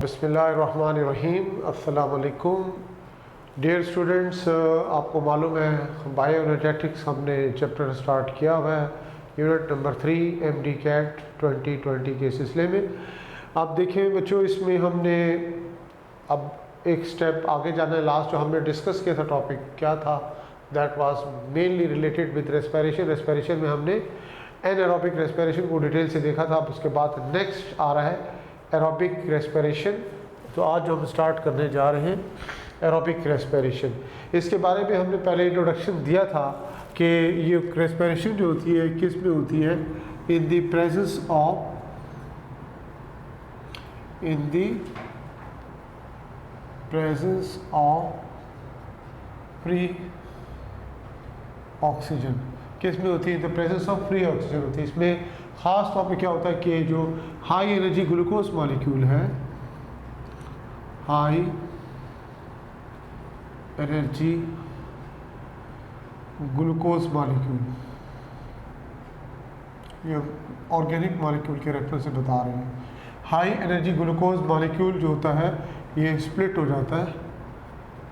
बिस्मिल्लाहिर्रहमानिर्रहीम। अस्सलाम वालेकुम डियर स्टूडेंट्स, आपको मालूम है बायो एनर्जेटिक्स हमने चैप्टर स्टार्ट किया हुआ है यूनिट नंबर 3 एमडी कैट 2020 के सिलसिले में। आप देखें बच्चों, इसमें हमने अब एक स्टेप आगे जाना है। लास्ट जो हमने डिस्कस किया था टॉपिक क्या था, that was mainly related with respiration. Respiration में हमने एनारोबिक रेस्पिरेशन को डिटेल से देखा था। अब उसके बाद नेक्स्ट आ रहा है एरोबिक रेस्पिरेशन। तो आज जो हम स्टार्ट करने जा रहे हैं एरोबिक रेस्पिरेशन, इसके बारे में हमने पहले इंट्रोडक्शन दिया था कि ये रेस्पिरेशन जो होती है किस में होती है, इन the presence of free oxygen. किस में होती है? इन the presence of free oxygen होती है। इसमें ख़ास तौर पे क्या होता है कि जो हाई एनर्जी ग्लूकोज मॉलिक्यूल है, हाई एनर्जी ग्लूकोज मॉलिक्यूल, ये ऑर्गेनिक मॉलिक्यूल के रेफरेंस से बता रहे हैं। हाई एनर्जी ग्लूकोज मॉलिक्यूल जो होता है ये स्प्लिट हो जाता है,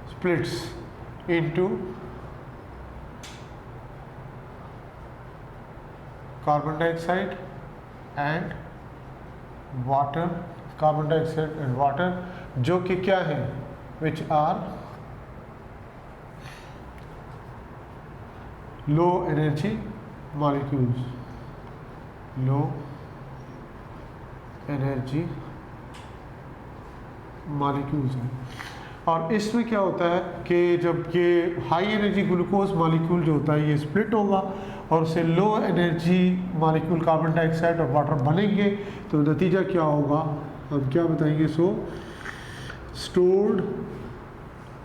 splits into carbon dioxide and water, carbon dioxide and water, जो कि क्या है, which are low energy molecules, low energy molecules हैं। और इसमें क्या होता है कि जब ये हाई एनर्जी ग्लूकोज मॉलिक्यूल जो होता है ये स्प्लिट होगा और उससे low energy molecule carbon dioxide और वाटर बनेंगे, तो नतीजा क्या होगा हम क्या बताएंगे। सो स्टोर्ड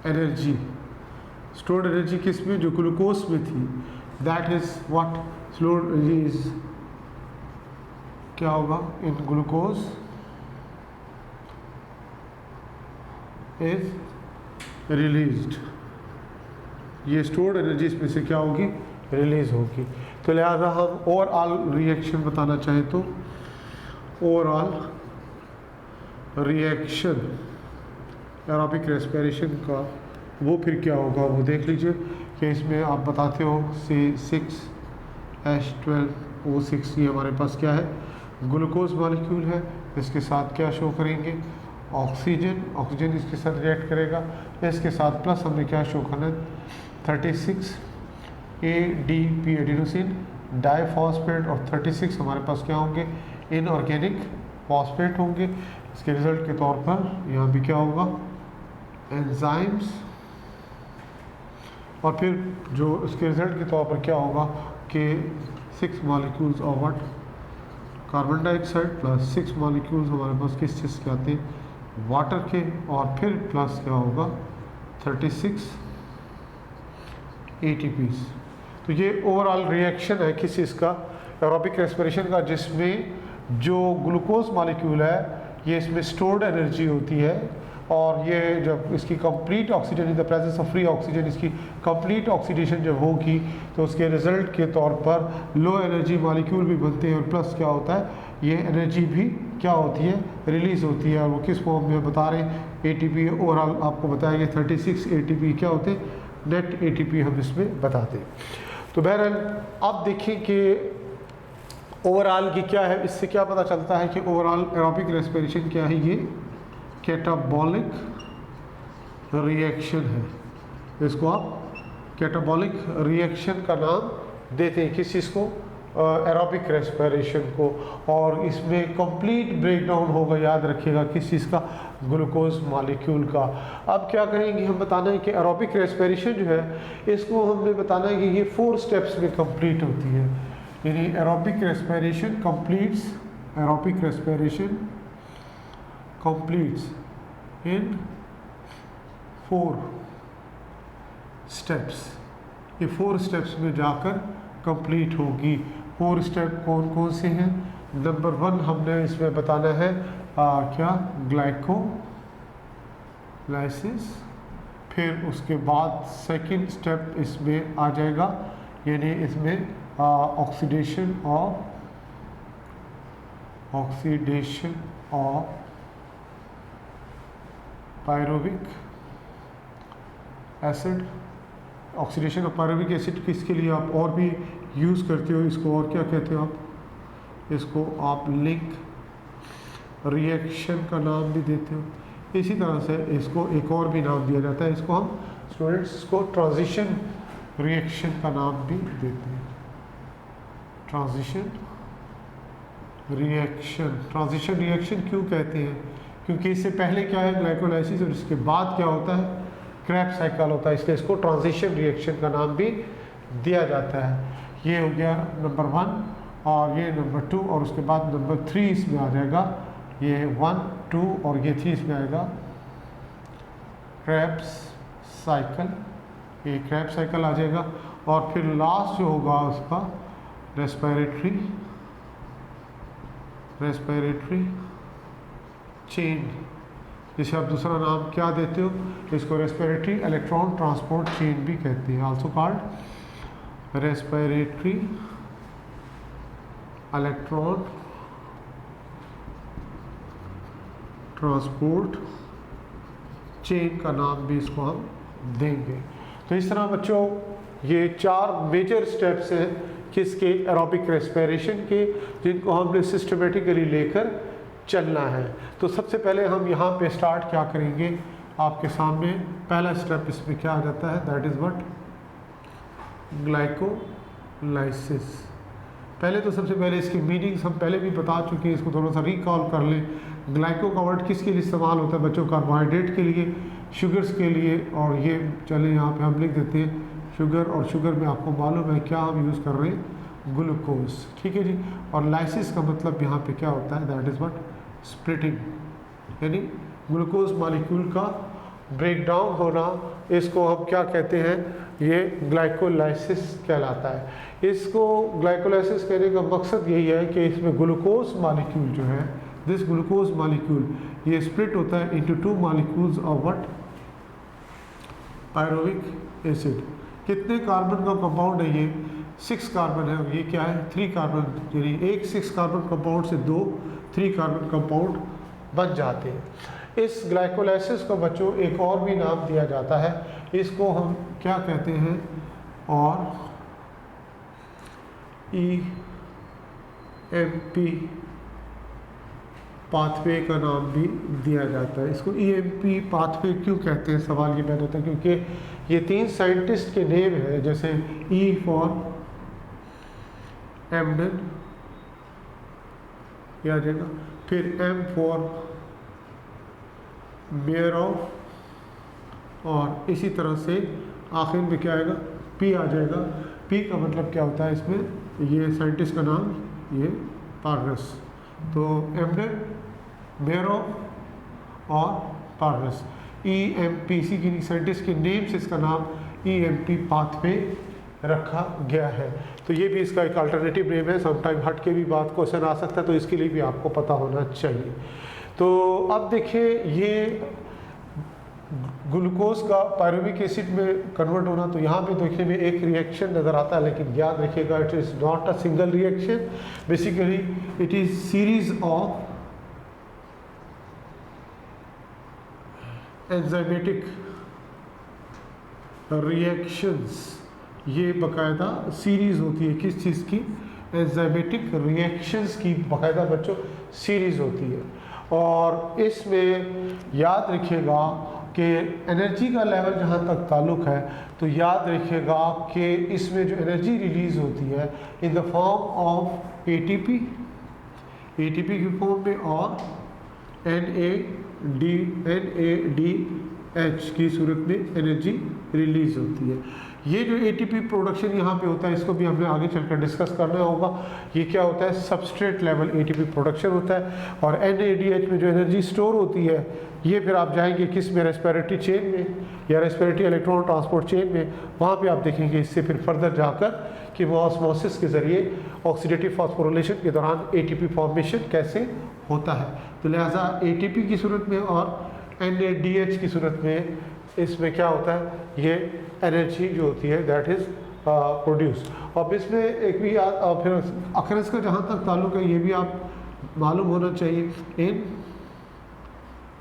एनर्जी किस में, जो ग्लूकोज में थी, that is what stored energy is, क्या होगा, इन ग्लूकोज इज रिलीज्ड। ये स्टोर्ड एनर्जी इसमें से क्या होगी, रिलीज होगी। तो लिहाजा हम ओवरऑल रिएक्शन बताना चाहें तो ओवरऑल रिएक्शन एरोबिक रेस्पिरेशन का वो फिर क्या होगा वो देख लीजिए कि इसमें आप बताते हो से 6H12O6, ये हमारे पास क्या है, ग्लूकोज मॉलिक्यूल है। इसके साथ क्या शो करेंगे, ऑक्सीजन इसके साथ रिएक्ट करेगा। इसके साथ प्लस हमने क्या शो करना है, 36 ADP एडिनोसिन डाइफॉस्फेट, और 36 हमारे पास क्या होंगे, इनऑर्गेनिक फॉस्फेट होंगे। इसके रिजल्ट के तौर पर यहाँ भी क्या होगा, एंजाइम्स, और फिर जो इसके रिजल्ट के तौर पर क्या होगा कि 6 molecules of what, carbon dioxide plus 6 molecules हमारे पास किस चीज़ के आते हैं, वाटर के, और फिर प्लस क्या होगा 36 ATPs। तो ये ओवरऑल रिएक्शन है किस चीज़ का, एरोबिक रेस्पिरेशन का, जिसमें जो ग्लूकोज मॉलिक्यूल है ये इसमें स्टोर्ड एनर्जी होती है, और ये जब इसकी complete oxygen in the presence of free oxygen, इसकी कंप्लीट ऑक्सीडेशन जब होगी तो उसके रिजल्ट के तौर पर लो एनर्जी मॉलिक्यूल भी बनते हैं, और प्लस क्या होता है, ये एनर्जी भी क्या होती है, रिलीज होती है। और वो किस फॉर्म में बता रहे हैं, ATP। ओवरऑल आपको बताया कि 36 ATP क्या होते हैं, नेट ATP हम इसमें बताते हैं। तो बहरहाल अब देखिए कि ओवरऑल की क्या है, इससे क्या पता चलता है कि ओवरऑल एरोबिक रेस्पिरेशन क्या है, ये कैटाबॉलिक रिएक्शन है। इसको आप कैटाबॉलिक रिएक्शन का नाम देते हैं किस चीज़ को, एरोबिक रेस्पिरेशन को। और इसमें कंप्लीट ब्रेकडाउन होगा, याद रखिएगा, किस चीज़ का, ग्लूकोज मॉलिक्यूल का। अब क्या करेंगे हम, बताना है कि एरोबिक रेस्पिरेशन जो है इसको हमने बताना है कि ये 4 स्टेप्स में कंप्लीट होती है। यानी aerobic respiration completes in 4 steps। ये 4 स्टेप्स में जाकर कंप्लीट होगी। 4 स्टेप कौन कौन से हैं, नंबर 1 हमने इसमें बताना है क्या, ग्लाइकोलाइसिस। फिर उसके बाद सेकंड स्टेप इसमें आ जाएगा, यानी इसमें oxidation of pyruvic acid, oxidation of pyruvic acid किसके लिए आप और भी यूज़ करते हो, इसको और क्या कहते हो आप, इसको आप लिंक रिएक्शन का नाम भी देते हो। इसी तरह से इसको एक और भी नाम दिया जाता है, इसको हम स्टूडेंट्स इसको ट्रांजिशन रिएक्शन का नाम भी देते हैं। ट्रांजिशन रिएक्शन क्यों कहते हैं, क्योंकि इससे पहले क्या है ग्लाइकोलाइसिस और इसके बाद क्या होता है क्रेब्स साइकिल होता है, इसलिए इसको ट्रांजिशन रिएक्शन का नाम भी दिया जाता है। ये हो गया नंबर 1 और ये नंबर 2 और उसके बाद नंबर 3 इसमें आ जाएगा, ये 1, 2 और ये 3 इसमें आएगा क्रेब्स साइकिल, ये क्रेब्स साइकिल आ जाएगा। और फिर लास्ट जो होगा उसका रेस्पिरेटरी चेन, जिसे आप दूसरा नाम क्या देते हो, इसको रेस्पिरेटरी इलेक्ट्रॉन ट्रांसपोर्ट चेन भी कहते हैं, also called respiratory electron transport chain का नाम भी इसको हम देंगे। तो इस तरह बच्चों ये 4 मेजर स्टेप्स हैं किसके, एरोबिक रेस्पिरेशन के, जिनको हमने सिस्टमेटिकली लेकर चलना है। तो सबसे पहले हम यहाँ पे स्टार्ट क्या करेंगे, आपके सामने पहला स्टेप इसमें क्या आ जाता है, दैट इज़ व्हाट, ग्लाइकोलाइसिस। पहले तो सबसे पहले इसकी मीनिंग्स हम पहले भी बता चुके हैं, इसको थोड़ा सा रिकॉल कर लें। ग्लाइको का वर्ड किसके लिए इस्तेमाल होता है बच्चों, कार्बोहाइड्रेट के लिए, शुगर्स के लिए, और ये चले यहाँ पे हम लिख देते हैं शुगर, और शुगर में आपको मालूम है क्या हम यूज़ कर रहे हैं, ग्लूकोज, ठीक है जी। और लाइसिस का मतलब यहाँ पे क्या होता है, दैट इज़ व्हाट, स्प्लिटिंग, यानी ग्लूकोज मॉलिक्यूल का ब्रेक डाउन होना, इसको हम क्या कहते हैं, ये ग्लाइकोलाइसिस कहलाता है। इसको ग्लाइकोलाइसिस कहने का मकसद यही है कि इसमें ग्लूकोज मॉलिक्यूल जो है, दिस ग्लूकोज मॉलिक्यूल, ये स्प्लिट होता है into 2 molecules of what, pyruvic acid. कितने कार्बन का कंपाउंड है ये, 6 कार्बन है, और ये क्या है 3 कार्बन, यानी एक 6 कार्बन कंपाउंड से 2 3 कार्बन कंपाउंड बन जाते हैं। इस ग्लाइकोलाइसिस को बच्चों एक और भी नाम दिया जाता है, इसको हम क्या कहते हैं, और EMP पाथवे का नाम भी दिया जाता है। इसको EMP पाथवे क्यों कहते हैं, सवाल ये पैदा होता है क्योंकि ये 3 साइंटिस्ट के नेम है, जैसे E फॉर एमडन याद जाएगा, फिर M फॉर मेयरॉफ, और इसी तरह से आखिर में क्या आएगा, P आ जाएगा। P का मतलब क्या होता है इसमें, ये साइंटिस्ट का नाम, ये पार्नस, तो एमडन, मेयरॉफ और पार्नस, EMP, इसी की साइंटिस्ट के नेम से इसका नाम EMP पाथवे रखा गया है। तो ये भी इसका एक अल्टरनेटिव नेम है, समटाइम हट के भी बात क्वेश्चन आ सकता है, तो इसके लिए भी आपको पता होना चाहिए। तो अब देखिए ये ग्लूकोज का पायरुविक एसिड में कन्वर्ट होना, तो यहाँ पे देखने में एक रिएक्शन नज़र आता है, लेकिन याद रखिएगा it is not a single reaction, basically it is series of enzymatic reactions. ये बाकायदा सीरीज़ होती है किस चीज़ की, एंजाइमेटिक रिएक्शंस की बाकायदा बच्चों सीरीज़ होती है। और इसमें याद रखिएगा कि एनर्जी का लेवल जहाँ तक ताल्लुक़ है, तो याद रखिएगा कि इसमें जो एनर्जी रिलीज़ होती है in the form of ATP की फॉर्म में, और NADH की सूरत में एनर्जी रिलीज़ होती है। ये जो ATP प्रोडक्शन यहाँ पे होता है, इसको भी हमने आगे चलकर डिस्कस करना होगा। ये क्या होता है, सबस्ट्रेट लेवल ATP प्रोडक्शन होता है, और NADH में जो एनर्जी स्टोर होती है, ये फिर आप जाएंगे किस में, रेस्पिरेटरी चेन में या रेस्पिरेटरी इलेक्ट्रॉन ट्रांसपोर्ट चेन में, वहाँ पे आप देखेंगे इससे फिर फर्दर जाकर कि वो ऑस्मोसिस के ज़रिए ऑक्सीडेटिव फॉस्फोरिलेशन के दौरान ATP फॉर्मेशन कैसे होता है। तो लिहाजा ATP की सूरत में और NADH की सूरत में इसमें क्या होता है, ये एनर्जी जो होती है दैट इज़ प्रोड्यूस। अब इसमें एक भी फिर अखरस का जहाँ तक ताल्लुक़ है, ये भी आप मालूम होना चाहिए, इन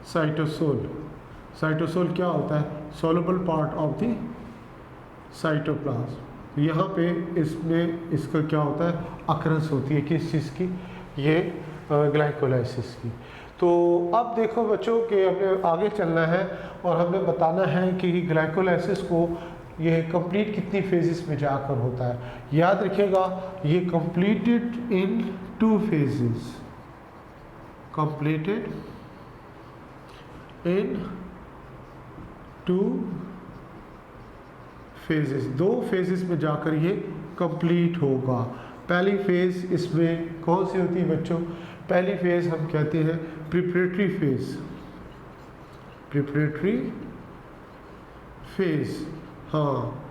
साइटोसोल साइटोसोल क्या होता है? Soluble part of the cytoplasm. यहाँ पे इसमें इसका क्या होता है? अकरेंस होती है किस चीज़ की? ये ग्लाइकोलाइसिस की। तो अब देखो बच्चों कि हमें आगे चलना है और हमें बताना है कि ग्लाइकोलाइसिस को ये कंप्लीट कितनी फेजेस में जाकर होता है। याद रखिएगा ये completed in 2 phases, completed in 2 phases, 2 phases में जाकर ये कंप्लीट होगा। पहली फेज इसमें कौन सी होती है बच्चों? पहली फेज हम कहते हैं प्रिपरेटरी फेज, प्रिपरेटरी फेज। हाँ,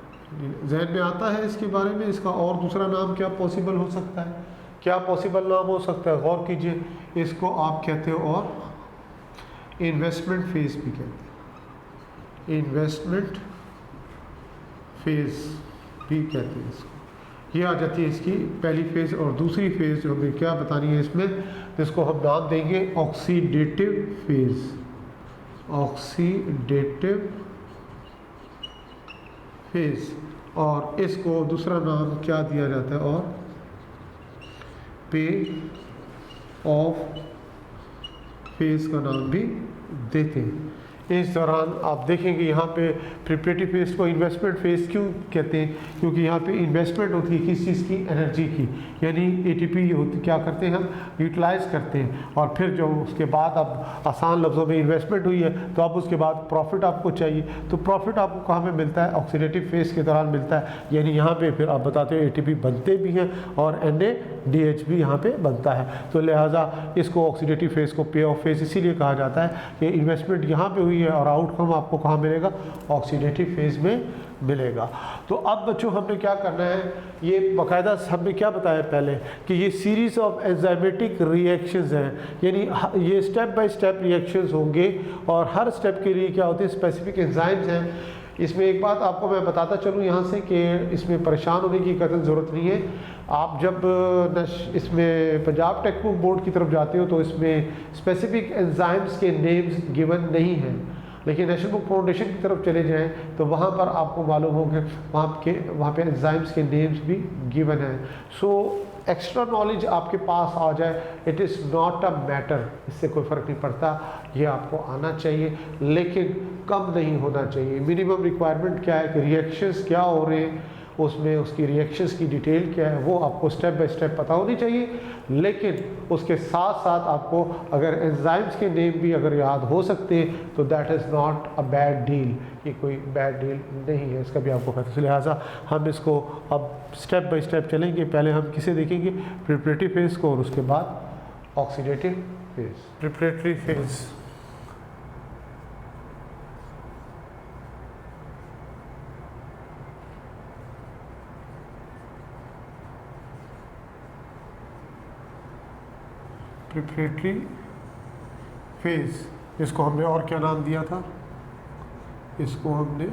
जहन में आता है इसके बारे में? इसका और दूसरा नाम क्या पॉसिबल हो सकता है? क्या पॉसिबल नाम हो सकता है? गौर कीजिए, इसको आप कहते हो और इन्वेस्टमेंट फेज भी कहते हैं, इन्वेस्टमेंट फेज भी कहते हैं इसको। ये आ जाती है इसकी पहली फेज। और दूसरी फेज जो हमें क्या बतानी है इसमें, जिसको हम नाम देंगे ऑक्सीडेटिव फेज, ऑक्सीडेटिव फेज। और इसको दूसरा नाम क्या दिया जाता है? और पे ऑफ फेज का नाम भी देते हैं। इस दौरान आप देखेंगे यहाँ पे प्रिपरेटरी फेज को इन्वेस्टमेंट फेज क्यों कहते हैं? क्योंकि यहाँ पे इन्वेस्टमेंट होती है किस चीज़ की? एनर्जी की। यानी एटीपी होती क्या करते हैं हम? यूटिलाइज करते हैं। और फिर जो उसके बाद अब आसान लफ्ज़ों में इन्वेस्टमेंट हुई है तो अब उसके बाद प्रॉफिट आपको चाहिए। तो प्रॉफिट आपको कहाँ में मिलता है? ऑक्सीडेटिव फेज के दौरान मिलता है। यानी यहाँ पर फिर आप बताते हो एटीपी बनते भी हैं और NADH भी यहाँ पर बनता है। तो लिहाजा इसको ऑक्सीडेटिव फेज को पे ऑफ फेज इसीलिए कहा जाता है कि इन्वेस्टमेंट यहाँ पर है और आउटकम आपको कहाँ मिलेगा? ऑक्सीडेटिव फेज में मिलेगा। तो अब बच्चों हमने क्या करना है, ये बाकायदा हमने क्या बताया पहले कि ये सीरीज ऑफ एंजाइमेटिक रिएक्शंस हैं। यानी ये स्टेप बाय स्टेप रिएक्शंस होंगे और हर स्टेप के लिए क्या होते हैं? स्पेसिफिक एंजाइम्स हैं। इसमें एक बात आपको मैं बताता चलूँ यहाँ से कि इसमें परेशान होने की कतई ज़रूरत नहीं है। आप जब इसमें पंजाब टेक्स्ट बुक बोर्ड की तरफ जाते हो तो इसमें स्पेसिफिक एंजाइम्स के नेम्स गिवन नहीं हैं, लेकिन नेशनल बुक फाउंडेशन की तरफ चले जाएं तो वहाँ पर आपको मालूम होगा वहाँ पे एंजाइम्स के नेम्स भी गिवन हैं। सो एक्स्ट्रा नॉलेज आपके पास आ जाए, it is not a matter, इससे कोई फ़र्क नहीं पड़ता। ये आपको आना चाहिए लेकिन कम नहीं होना चाहिए। मिनिमम रिक्वायरमेंट क्या है कि रिएक्शंस क्या हो रहे हैं, उसमें उसकी रिएक्शंस की डिटेल क्या है वो आपको स्टेप बाय स्टेप पता होनी चाहिए। लेकिन उसके साथ साथ आपको अगर एंजाइम्स के नेम भी अगर याद हो सकते हैं तो that is not a bad deal, ये कोई बैड डील नहीं है, इसका भी आपको पता है। लिहाजा हम इसको अब स्टेप बाय स्टेप चलेंगे। पहले हम किसे देखेंगे? प्रिपरेटरी फेज को, और उसके बाद oxidative phase. Preparatory phase preparatory phase, इसको हमने और क्या नाम दिया था? इसको हमने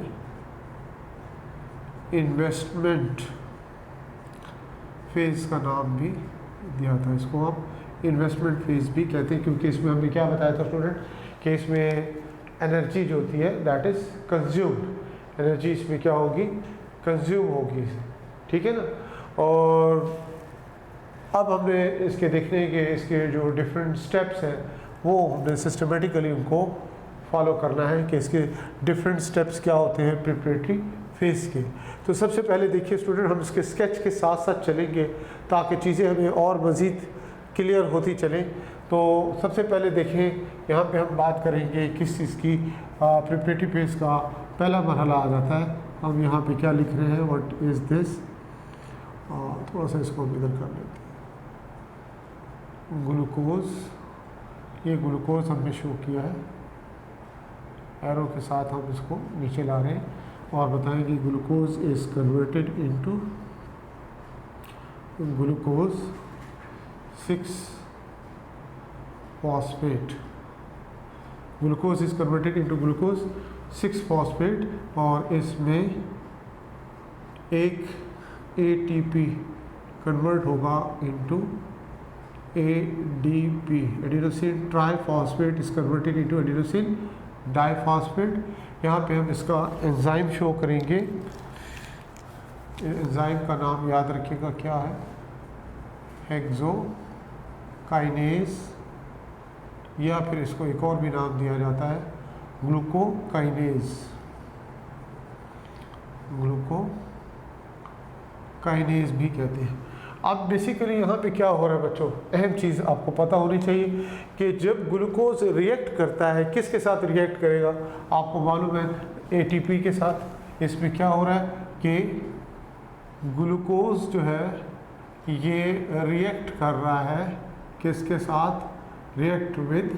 इन्वेस्टमेंट फेज का नाम भी दिया था। इसको हम इन्वेस्टमेंट फेज भी कहते हैं क्योंकि इसमें हमने क्या बताया था स्टूडेंट कि इसमें एनर्जी जो होती है दैट इज़ कंज्यूम्ड, एनर्जी इसमें क्या होगी? कंज्यूम होगी, ठीक है ना। और अब हमने इसके देखने के इसके जो डिफरेंट स्टेप्स हैं वो हमने सिस्टमेटिकली उनको फॉलो करना है कि इसके डिफरेंट स्टेप्स क्या होते हैं प्रिपरेटरी फेज के। तो सबसे पहले देखिए स्टूडेंट, हम इसके स्केच के साथ साथ चलेंगे ताकि चीज़ें हमें और मज़ीद क्लियर होती चलें। तो सबसे पहले देखें, यहाँ पे हम बात करेंगे किस चीज़ की? प्रिपरेटरी फेज का पहला मरहला आ जाता है। हम यहाँ पे क्या लिख रहे हैं? What is this? थोड़ा सा इसको हम इधर कर लेते हैं। ग्लूकोज, ये ग्लूकोज हमने शो किया है, एरो के साथ हम इसको नीचे ला रहे हैं और बताएंगे glucose is converted into glucose six phosphate. Glucose is converted into glucose six phosphate और इसमें एक ATP कन्वर्ट होगा into ADP, adenosine triphosphate is converted into adenosine diphosphate. यहाँ पे हम इसका एंजाइम शो करेंगे। एंजाइम का नाम याद रखिएगा क्या है, हेक्सोकाइनेज, या फिर इसको एक और भी नाम दिया जाता है ग्लूकोकाइनेज। ग्लूकोकाइनेज भी कहते हैं। अब बेसिकली यहाँ पे क्या हो रहा है बच्चों, अहम चीज़ आपको पता होनी चाहिए कि जब ग्लूकोज रिएक्ट करता है, किसके साथ रिएक्ट करेगा, आपको मालूम है एटीपी के साथ। इसमें क्या हो रहा है कि ग्लूकोज जो है ये रिएक्ट कर रहा है किसके साथ, react with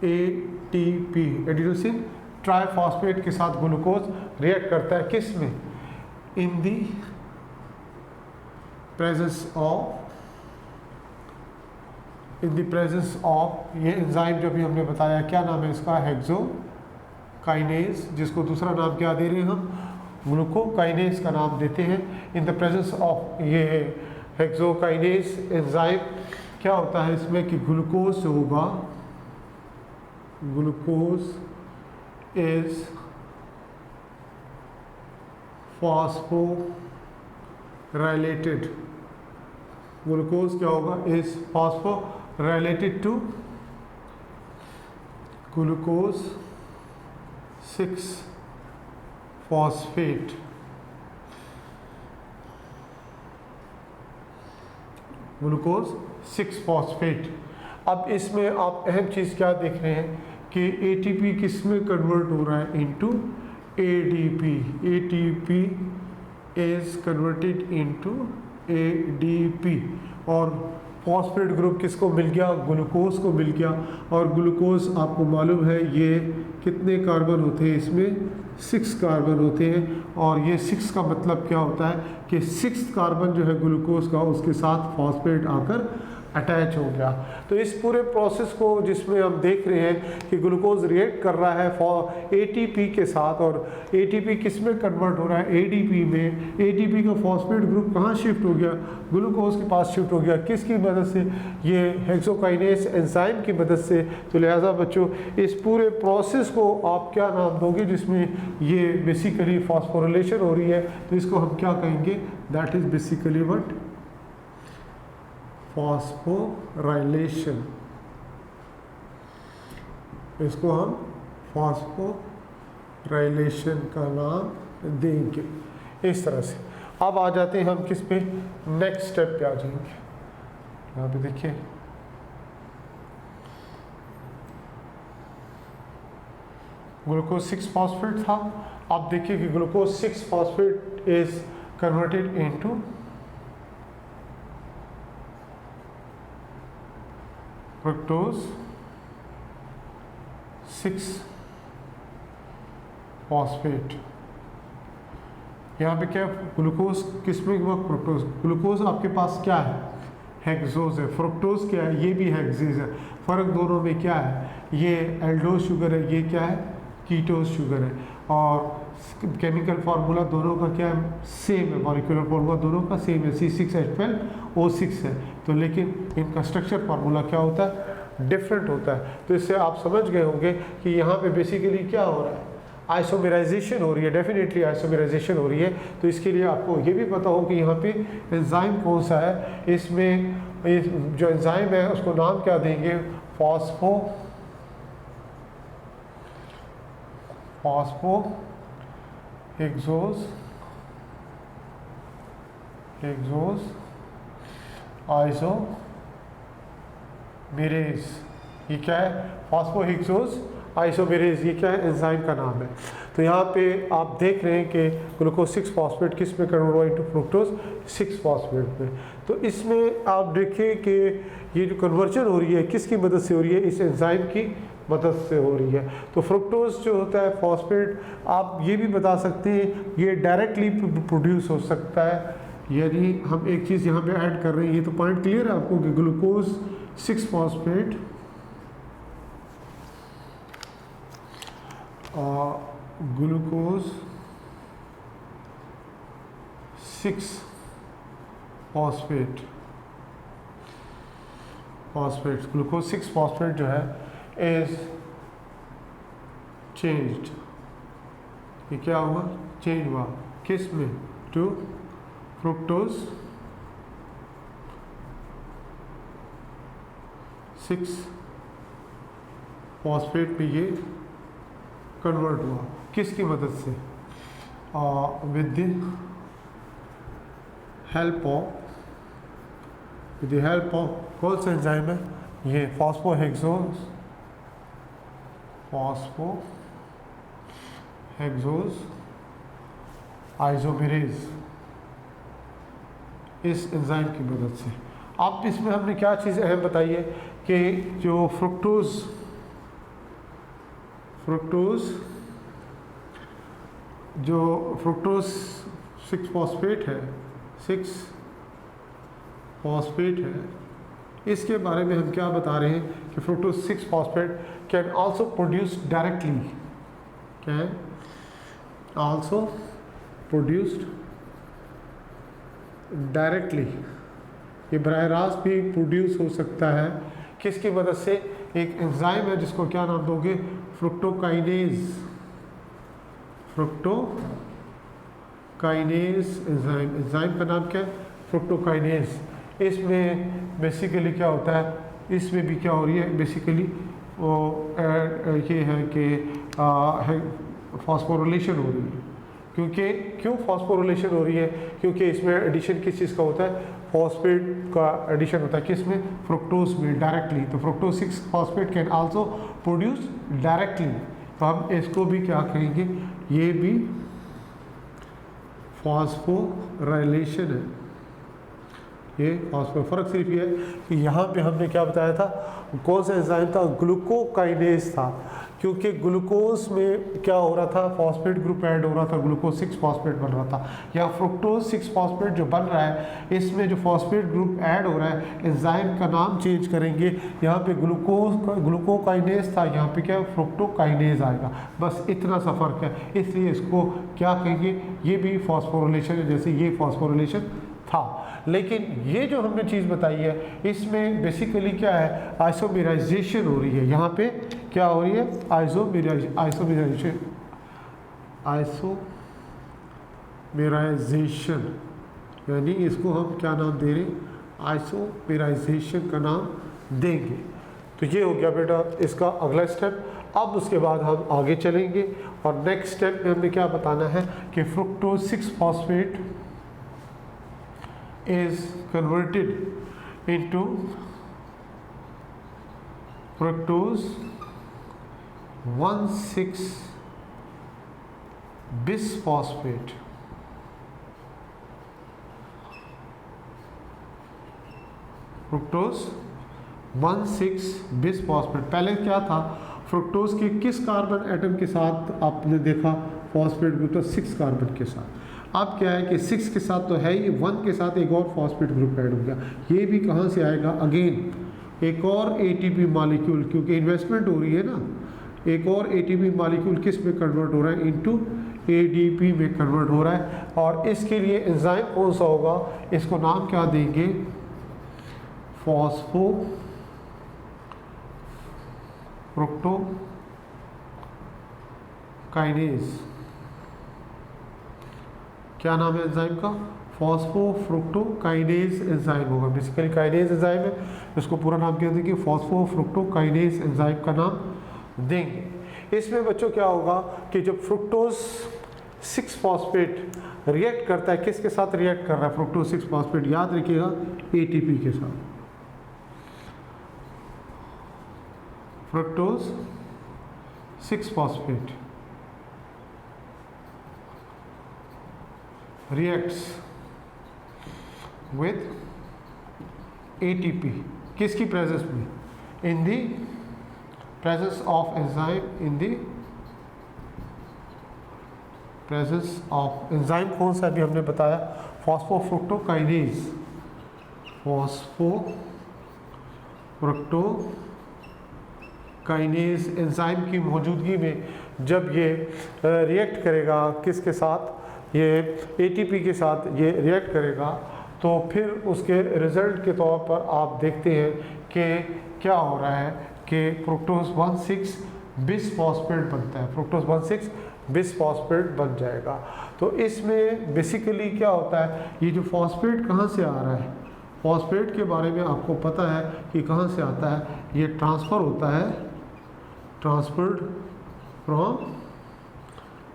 ATP, adenosine triphosphate के साथ ग्लूकोज रिएक्ट करता है, किस में, इन दी प्रेजेंस ऑफ ये एंजाइम जो भी हमने बताया, क्या नाम है इसका, हेक्सोकाइनेज, जिसको दूसरा नाम क्या दे रहे हैं हम, ग्लूकोकाइनेज का नाम देते हैं। इन द प्रेजेंस ऑफ ये हेक्सोकाइनेज एंजाइम क्या होता है इसमें कि ग्लूकोज जो होगा, ग्लूकोज इज फॉस्फोराइलेटेड, ग्लूकोज क्या होगा, is phosphorylated to glucose six phosphate. Glucose six phosphate. अब इसमें आप अहम चीज़ क्या देख रहे हैं कि एटीपी किस में कन्वर्ट हो रहा है, into ADP. ATP is converted into ADP, और फॉस्फेट ग्रुप किसको मिल गया, ग्लूकोज को मिल गया। और ग्लूकोज आपको मालूम है ये कितने कार्बन होते हैं, इसमें 6 कार्बन होते हैं। और ये 6 का मतलब क्या होता है कि 6 कार्बन जो है ग्लूकोज का, उसके साथ फॉस्फेट आकर अटैच हो गया। तो इस पूरे प्रोसेस को जिसमें हम देख रहे हैं कि ग्लूकोज रिएक्ट कर रहा है एटीपी के साथ, और एटीपी किस में कन्वर्ट हो रहा है, एडीपी में। एटीपी का फॉस्फेट ग्रुप कहाँ शिफ्ट हो गया, ग्लूकोज के पास शिफ्ट हो गया, किसकी मदद से, ये हेक्सोकाइनेज एंजाइम की मदद से। तो लिहाजा बच्चों इस पूरे प्रोसेस को आप क्या नाम दोगे जिसमें ये बेसिकली फॉस्फोरिलेशन हो रही है, तो इसको हम क्या कहेंगे, that is basically what, phosphorylation. इसको हम फॉस्फोराइलेशन का नाम देंगे इस तरह से। अब आ जाते हैं हम किस पे, नेक्स्ट स्टेप पे आ जाएंगे। यहाँ पे देखिए ग्लूकोज 6-फॉस्फेट था। अब देखिए कि glucose six phosphate is converted into fructose six phosphate. यहाँ पे क्या, ग्लूकोज किसमें हुआ, फ्रुक्टोज। ग्लूकोज आपके पास क्या है, हेक्सोज है। फ्रुक्टोज क्या है, ये भी हेक्सेज है। फ़र्क दोनों में क्या है, ये एल्डोज शुगर है, ये क्या है, कीटोज शुगर है। और केमिकल फार्मूला दोनों का क्या है, सेम है। मॉलिक्यूलर फार्मूला दोनों का सेम है, C6H12O6 है। तो लेकिन इनका स्ट्रक्चर फार्मूला क्या होता है, डिफरेंट होता है। तो इससे आप समझ गए होंगे कि यहाँ पे बेसिकली क्या हो रहा है, आइसोमेराइजेशन हो रही है, डेफिनेटली आइसोमेराइजेशन हो रही है। तो इसके लिए आपको ये भी पता हो कि यहाँ पे एंजाइम कौन सा है। इसमें जो एंजाइम है उसको नाम क्या देंगे, हेक्सोज आइसोमेरेज। ये क्या है, फॉस्फोहेक्सोज आइसोमेरेज, ये क्या है, एंजाइम का नाम है। तो यहाँ पे आप देख रहे हैं कि ग्लूकोज 6-फॉस्फेट किस में कन्वर्ट हुआ, इनटू फ्रुक्टोज 6-फॉस्फेट में। तो इसमें आप देखिए कि ये जो कन्वर्जन हो रही है किसकी मदद से हो रही है, इस एंजाइम की मदद से हो रही है। तो फ्रुक्टोज जो होता है फॉस्फेट, आप ये भी बता सकते हैं ये डायरेक्टली प्रोड्यूस हो सकता है। यानी हम एक चीज़ यहाँ पे ऐड कर रहे हैं, ये तो पॉइंट क्लियर है आपको कि glucose six phosphate glucose six phosphate glucose 6-फॉस्फेट जो है इज चेंज्ड, ये क्या हुआ, चेंज हुआ, किस में, टू फ्रुक्टोज 6 फॉस्फेट पे ये कन्वर्ट हुआ, किसकी मदद से, विद द हेल्प ऑफ कौन सा एंजाइम है, ये फॉस्फोहेक्सोज आइसोमेरेज, इस एंजाइम की मदद से। अब इसमें हमने क्या चीज़ अहम बताई है कि जो फ्रुक्टोज जो फ्रुक्टोज 6 फॉस्फेट है, 6 फॉस्फेट है, इसके बारे में हम क्या बता रहे हैं कि fructose 6 phosphate can also produce directly, can also produced directly, ये बराह रास्त भी प्रोड्यूस हो सकता है, किसकी मदद से, एक एंजाइम है जिसको क्या नाम दोगे, फ्रुक्टोकाइनेज एंजाइम का नाम क्या है, फ्रुक्टोकाइनेज। इसमें बेसिकली क्या होता है, इसमें भी क्या हो रही है, बेसिकली वो ये है कि फॉस्फोरिलेशन हो रही है, क्यों फॉस्फोरिलेशन हो रही है, क्योंकि इसमें एडिशन किस चीज़ का होता है, फॉस्फेट का एडिशन होता है, किसमें, फ्रुक्टोज में डायरेक्टली। तो fructose 6 phosphate can also produce directly, तो हम इसको भी क्या कहेंगे, ये भी फॉस्फोराइलेशन है, ये फॉस्फो। फर्क सिर्फ ये है कि यहाँ पे हमने क्या बताया था, कौन सा एंजाइम था, ग्लूकोकाइनेज था, क्योंकि ग्लूकोज में क्या हो रहा था, फॉस्फेट ग्रुप ऐड हो रहा था, ग्लूकोज 6 फॉस्फेट बन रहा था। या फ्रुक्टोज 6 फॉस्फेट जो बन रहा है, इसमें जो फॉस्फेट ग्रुप ऐड हो रहा है, एंजाइम का नाम चेंज करेंगे, यहाँ पे ग्लूकोकाइनेज था, यहाँ पे क्या फ्रुक्टोकाइनेज आएगा, बस इतना सा फर्क है। इसलिए इसको क्या कहेंगे, ये भी फॉस्फोरिलेशन है, जैसे ये फॉस्फोरिलेशन था। लेकिन ये जो हमने चीज़ बताई है, इसमें बेसिकली क्या है, आइसोमेराइजेशन हो रही है, यहाँ पे क्या हो रही है, आइसोमेराइजेशन, यानी इसको हम क्या नाम दे रहे हैं, आइसोमेराइजेशन का नाम देंगे। तो ये हो गया बेटा इसका अगला स्टेप। अब उसके बाद हम आगे चलेंगे और नेक्स्ट स्टेप में हमने क्या बताना है कि fructose 6 phosphate is converted into fructose 1,6 bisphosphate, fructose 1,6 bisphosphate. पहले क्या था, फ्रुक्टोज के किस कार्बन एटम के साथ आपने देखा, फॉस्फेट ग्रुप था 6 कार्बन के साथ। अब क्या है कि 6 के साथ तो है ही, 1 के साथ एक और फॉस्फेट ग्रुप ऐड हो गया। ये भी कहाँ से आएगा, अगेन एक और एटीपी मॉलिक्यूल, क्योंकि इन्वेस्टमेंट हो रही है ना, एक और एटीपी मॉलिक्यूल किस में कन्वर्ट हो रहा है, इनटू एडीपी में कन्वर्ट हो रहा है। और इसके लिए एंजाइम कौन सा होगा, इसको नाम क्या देंगे, फॉस्फोफ्रुक्टोकाइनेज। क्या नाम है एंजाइम का, फॉस्फोफ्रुक्टोकाइनेज एंजाइम होगा। बेसिकली काइनेज एंजाइम है, इसको पूरा नाम क्या देंगे, फॉस्फोफ्रुक्टोकाइनेज एंजाइम का नाम देंगे। इसमें बच्चों क्या होगा कि जब फ्रुक्टोज 6 फॉस्फेट रिएक्ट करता है, किसके साथ रिएक्ट कर रहा है, फ्रुक्टोज 6 फॉस्फेट, याद रखिएगा एटीपी के साथ। Fructose 6 phosphate reacts with ATP, किसकी प्रेजेंस में, in the presence of enzyme, in the presence of enzyme कौन सा भी हमने बताया, फॉस्फोफ्रुक्टोकाइनेज, फॉस्फोफ्रुक्टोकाइनेज एंजाइम की मौजूदगी में जब ये रिएक्ट करेगा, किसके साथ, ये एटीपी के साथ ये रिएक्ट करेगा, तो फिर उसके रिजल्ट के तौर पर आप देखते हैं कि क्या हो रहा है कि फ्रुक्टोज 1,6 बिसफॉस्फेट बनता है, फ्रुक्टोज 1,6 बिसफॉस्फेट बन जाएगा। तो इसमें बेसिकली क्या होता है, ये जो फॉस्फेट कहाँ से आ रहा है, फॉस्फेट के बारे में आपको पता है कि कहाँ से आता है, ये ट्रांसफ़र होता है, ट्रांसफर्ड फ्रॉम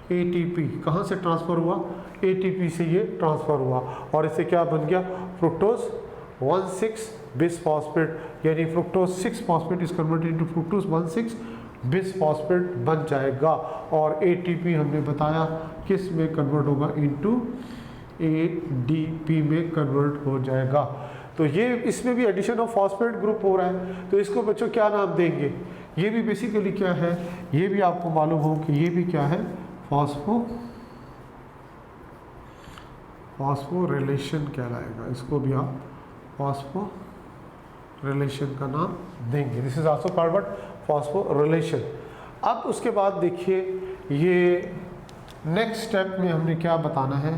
ATP। कहाँ से ट्रांसफ़र हुआ, ATP से ये ट्रांसफ़र हुआ और इससे क्या बन गया, फ्रुक्टोज 1,6 बिसफॉस्फेट, यानी fructose 6 phosphate is converted into fructose 1,6 bisphosphate बन जाएगा। और ATP हमने बताया किस में कन्वर्ट होगा, इनटू ADP में कन्वर्ट हो जाएगा। तो ये इसमें भी एडिशन ऑफ फॉस्फेट ग्रुप हो रहा है, तो इसको बच्चों क्या नाम देंगे, ये भी बेसिकली क्या है, ये भी आपको मालूम हो कि ये भी क्या है, फॉस्फोरिलेशन कहलाएगा, इसको भी आप फॉस्फोरिलेशन का नाम देंगे। This is also called what, phosphorylation. अब उसके बाद देखिए ये नेक्स्ट स्टेप में हमने क्या बताना है,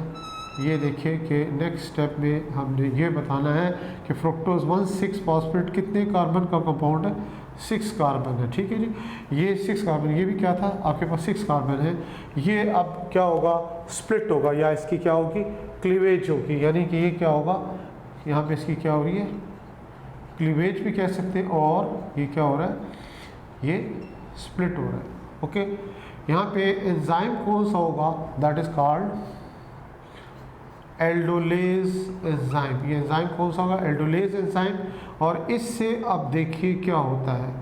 ये देखिए कि नेक्स्ट स्टेप में हमने ये बताना है कि फ्रुक्टोज 1,6 फॉस्फेट कितने कार्बन का कंपाउंड है, 6 कार्बन है, ठीक है जी। ये 6 कार्बन, ये भी क्या था आपके पास 6 कार्बन है, ये अब क्या होगा, स्प्लिट होगा या इसकी क्या होगी, क्लीवेज होगी, यानी कि ये क्या होगा, यहाँ पे इसकी क्या हो रही है, क्लीवेज भी कह सकते हैं, और ये क्या हो रहा है, ये स्प्लिट हो रहा है। ओके, यहाँ पे एंजाइम कौन सा होगा, that is called aldolase enzyme. ये एंजाइम कौन सा होगा, एल्डोलेज एंजाइम। और इससे अब देखिए क्या होता है,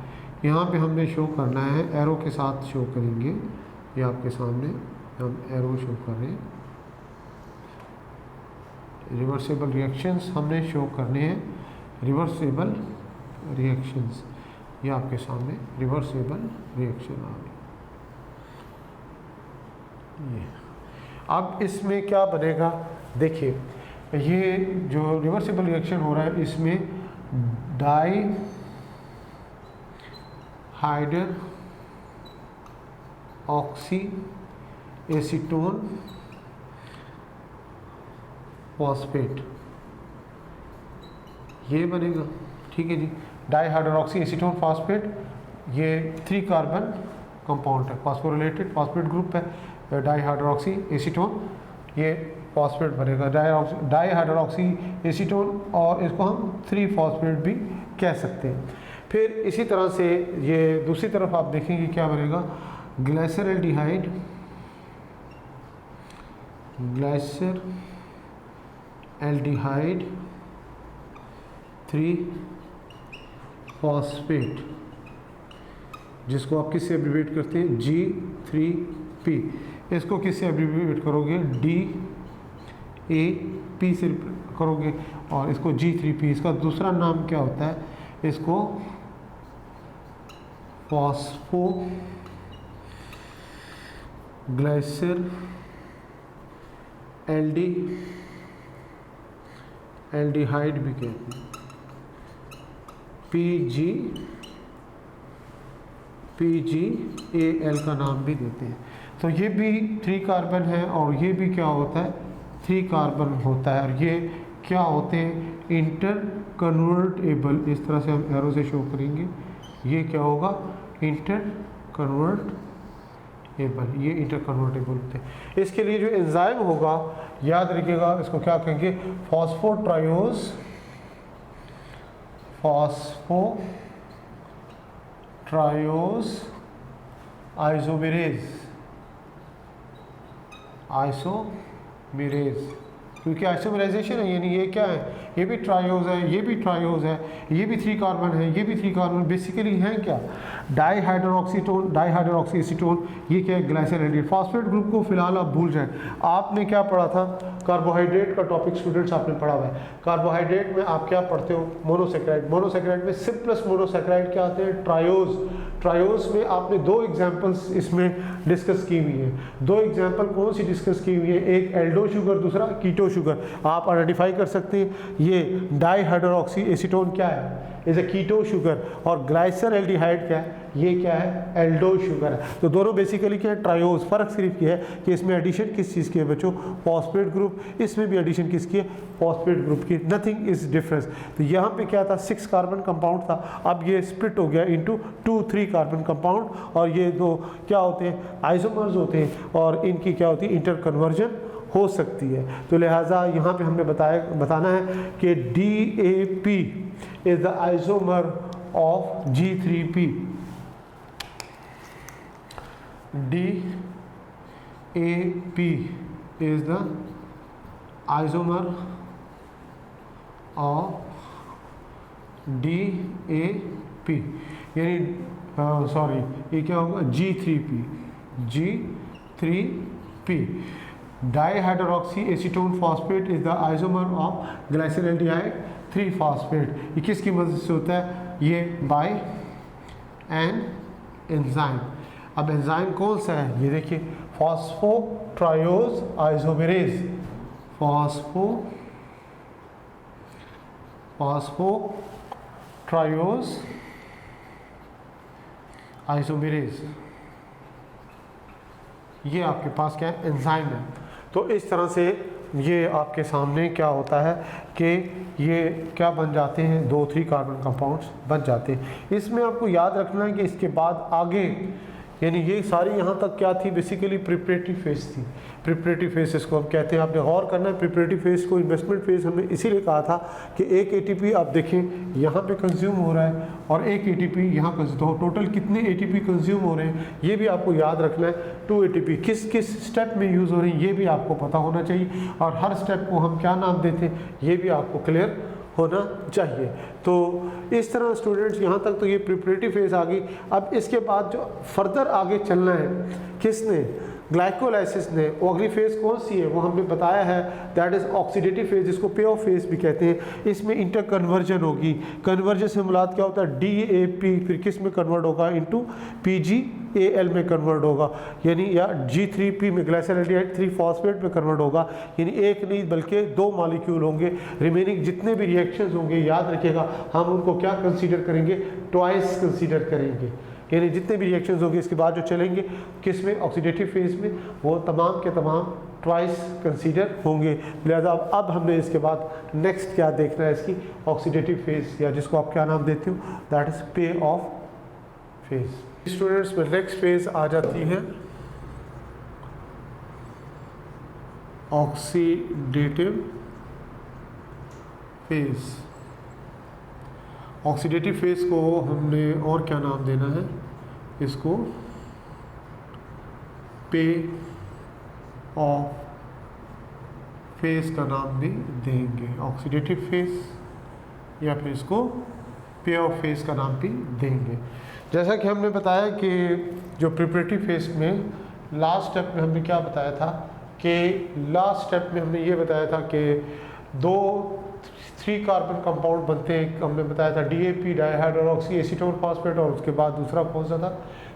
यहाँ पे हमने शो करना है, एरो के साथ शो करेंगे, ये आपके सामने हम एरो शो कर रहे हैं, रिवर्सेबल रिएक्शंस हमने शो करने हैं, रिवर्सेबल रिएक्शंस, ये आपके सामने रिवर्सेबल रिएक्शन आ गई। ये अब इसमें क्या बनेगा, देखिए ये जो रिवर्सिबल रिएक्शन हो रहा है, इसमें डाई हाइड्र ऑक्सी एसीटोन फॉस्फेट ये बनेगा, ठीक है जी। डाई हाइड्रोक्सी एसीटोन फॉस्फेट, ये 3 कार्बन कंपाउंड है, फॉस्फोरिलेटेड फॉस्फेट ग्रुप है, डाई हाइड्रोक्सी एसीटोन, ये फॉस्फेट बनेगा, डाई हाइड्रोक्सी एसीटोन, और इसको हम 3 फॉस्फेट भी कह सकते हैं। फिर इसी तरह से ये दूसरी तरफ आप देखेंगे क्या बनेगा, ग्लाइसरल्डिहाइड, ग्लाइसर एल्डिहाइड 3 फॉस्फेट, जिसको आप किससे एब्रीविएट करते हैं, G3P। इसको किससे एब्रीविएट करोगे, DAP से करोगे, और इसको G3P। इसका दूसरा नाम क्या होता है, इसको फॉस्फो ग्लाइसर एल्डिहाइड भी कहते हैं, PGAL का नाम भी देते हैं। तो ये भी 3 कार्बन है, और ये भी क्या होता है, 3 कार्बन होता है, और ये क्या होते हैं, इंटर कन्वर्टेबल। इस तरह से हम एरो से शो करेंगे, ये क्या होगा, इंटर कन्वर्टेबल, ये इंटर कन्वर्टेबल होते हैं। इसके लिए जो एंजाइम होगा, याद रखिएगा, इसको क्या कहेंगे, फॉस्फोट्रायोज आइसोमेरेज, क्योंकि आइसोमेराइजेशन है, यानी ये क्या है, ये भी ट्रायोज है, ये भी ट्रायोज है, ये भी 3 कार्बन है, ये भी 3 कार्बन, बेसिकली हैं क्या, डाई हाइड्रोक्सी एसीटोन, ये क्या है, ग्लाइसर एल्डिहाइड। फॉस्फेट ग्रुप को फिलहाल आप भूल जाएं। आपने क्या पढ़ा था, कार्बोहाइड्रेट का टॉपिक स्टूडेंट्स आपने पढ़ा हुआ है। कार्बोहाइड्रेट में आप क्या पढ़ते हो, मोनोसेक्राइड। मोनोसेक्राइड में सिंपलेस्ट मोनोसेक्राइड क्या आते हैं, ट्रायोज में आपने 2 एग्जाम्पल्स इसमें डिस्कस की हुई है। 2 एग्जाम्पल कौन सी डिस्कस की हुई है, एक एल्डो शुगर, दूसरा कीटो शुगर आप आइडेंटिफाई कर सकते हैं। ये डाईहाइड्रोक्सी एसीटोन क्या है, इज अ कीटो शुगर, और ग्लाइसर एल्डिहाइड क्या है, ये क्या है, एल्डो शुगर है। तो दोनों बेसिकली क्या है, ट्रायोज। फर्क सिर्फ ये है कि इसमें एडिशन किस चीज़ की है बच्चों, फॉस्फेट ग्रुप, इसमें भी एडिशन किसकी है, फॉस्फेट ग्रुप की। Nothing is difference. तो यहाँ पे क्या था, 6 कार्बन कंपाउंड था, अब ये स्प्लिट हो गया इनटू 2-3 कार्बन कंपाउंड, और ये दो क्या होते हैं, आइसोमर्स होते हैं, और इनकी क्या होती है, इंटर कन्वर्जन हो सकती है। तो लिहाजा यहाँ पे हमने बताना है कि DAP is the isomer of G3P। DAP is the isomer of DAP, यानी सॉरी ये क्या होगा, G3P। Dihydroxy acetone phosphate is the isomer of glyceraldehyde 3 phosphate. ये किसकी मदद से होता है, ये बाय एन एंजाइम। अब एंजाइम कौन सा है, ये देखिए, फॉस्फोट्रायोज आइसोमेरेज, फॉस्फोट्रायोज आइसोमेरेज, ये आपके पास क्या है, एंजाइम है। तो इस तरह से ये आपके सामने क्या होता है कि ये क्या बन जाते हैं, 2-3 कार्बन कंपाउंड्स बन जाते हैं। इसमें आपको याद रखना है कि इसके बाद आगे, यानी ये सारी यहाँ तक क्या थी, बेसिकली प्रिपरेटरी फेज थी। प्रिपरेटरी फेज इसको हम कहते हैं, आपने गौर करना है। प्रिपरेटरी फेज को इन्वेस्टमेंट फेज हमने इसीलिए कहा था कि एक ATP आप देखें यहाँ पे कंज्यूम हो रहा है और एक ATP यहाँ कंज्यूम, तो टोटल कितने ATP कंज्यूम हो रहे हैं ये भी आपको याद रखना है। 2 ATP किस किस स्टेप में यूज़ हो रही है ये भी आपको पता होना चाहिए, और हर स्टेप को हम क्या नाम देते हैं ये भी आपको क्लियर होना चाहिए। तो इस तरह स्टूडेंट्स यहाँ तक तो ये प्रिपरेटरी फेज आ गई। अब इसके बाद जो फर्दर आगे चलना है किसने, ग्लाइकोलाइसिस ने, वो अगली फेज कौन सी है वो हमने बताया है, दैट इज ऑक्सीडेटिव फेज, जिसको पे ऑफ फेज भी कहते हैं। इसमें इंटर कन्वर्जन होगी, कन्वर्जन से मुराद क्या होता है, DAP फिर किस में कन्वर्ट होगा, इनटू PgAl में कन्वर्ट होगा, यानी या G3P में ग्लाइसरल्डिहाइड 3 फॉस्फेट में कन्वर्ट होगा। यानी एक नहीं बल्कि 2 मॉलिक्यूल होंगे। रिमेनिंग जितने भी रिएक्शंस होंगे याद रखिएगा हम उनको क्या कंसीडर करेंगे, ट्वाइस कंसीडर करेंगे। यानी जितने भी रिएक्शंस होंगे इसके बाद जो चलेंगे किस में, ऑक्सीडेटिव फेज में, वो तमाम के तमाम ट्वाइस कंसीडर होंगे। लिहाजा अब हमने इसके बाद नेक्स्ट क्या देखना है, इसकी ऑक्सीडेटिव फेज, या जिसको आप क्या नाम देते हो, दैट इज पे ऑफ फेज। स्टूडेंट्स में नेक्स्ट फेज आ जाती है ऑक्सीडेटिव फेज। ऑक्सीडेटिव फेज को हमने और क्या नाम देना है, इसको पे ऑफ फेज का नाम भी देंगे, ऑक्सीडेटिव फेज, या फिर इसको पे ऑफ फेज का नाम भी देंगे। जैसा कि हमने बताया कि जो प्रिपरेटरी फेज में लास्ट स्टेप में हमने क्या बताया था कि लास्ट स्टेप में हमने ये बताया था कि 3 कार्बन कंपाउंड बनते हैं। हमने बताया था DAP डाईहाइड्रोक्सी एसीटोन फॉस्फेट, और उसके बाद दूसरा कौन सा था,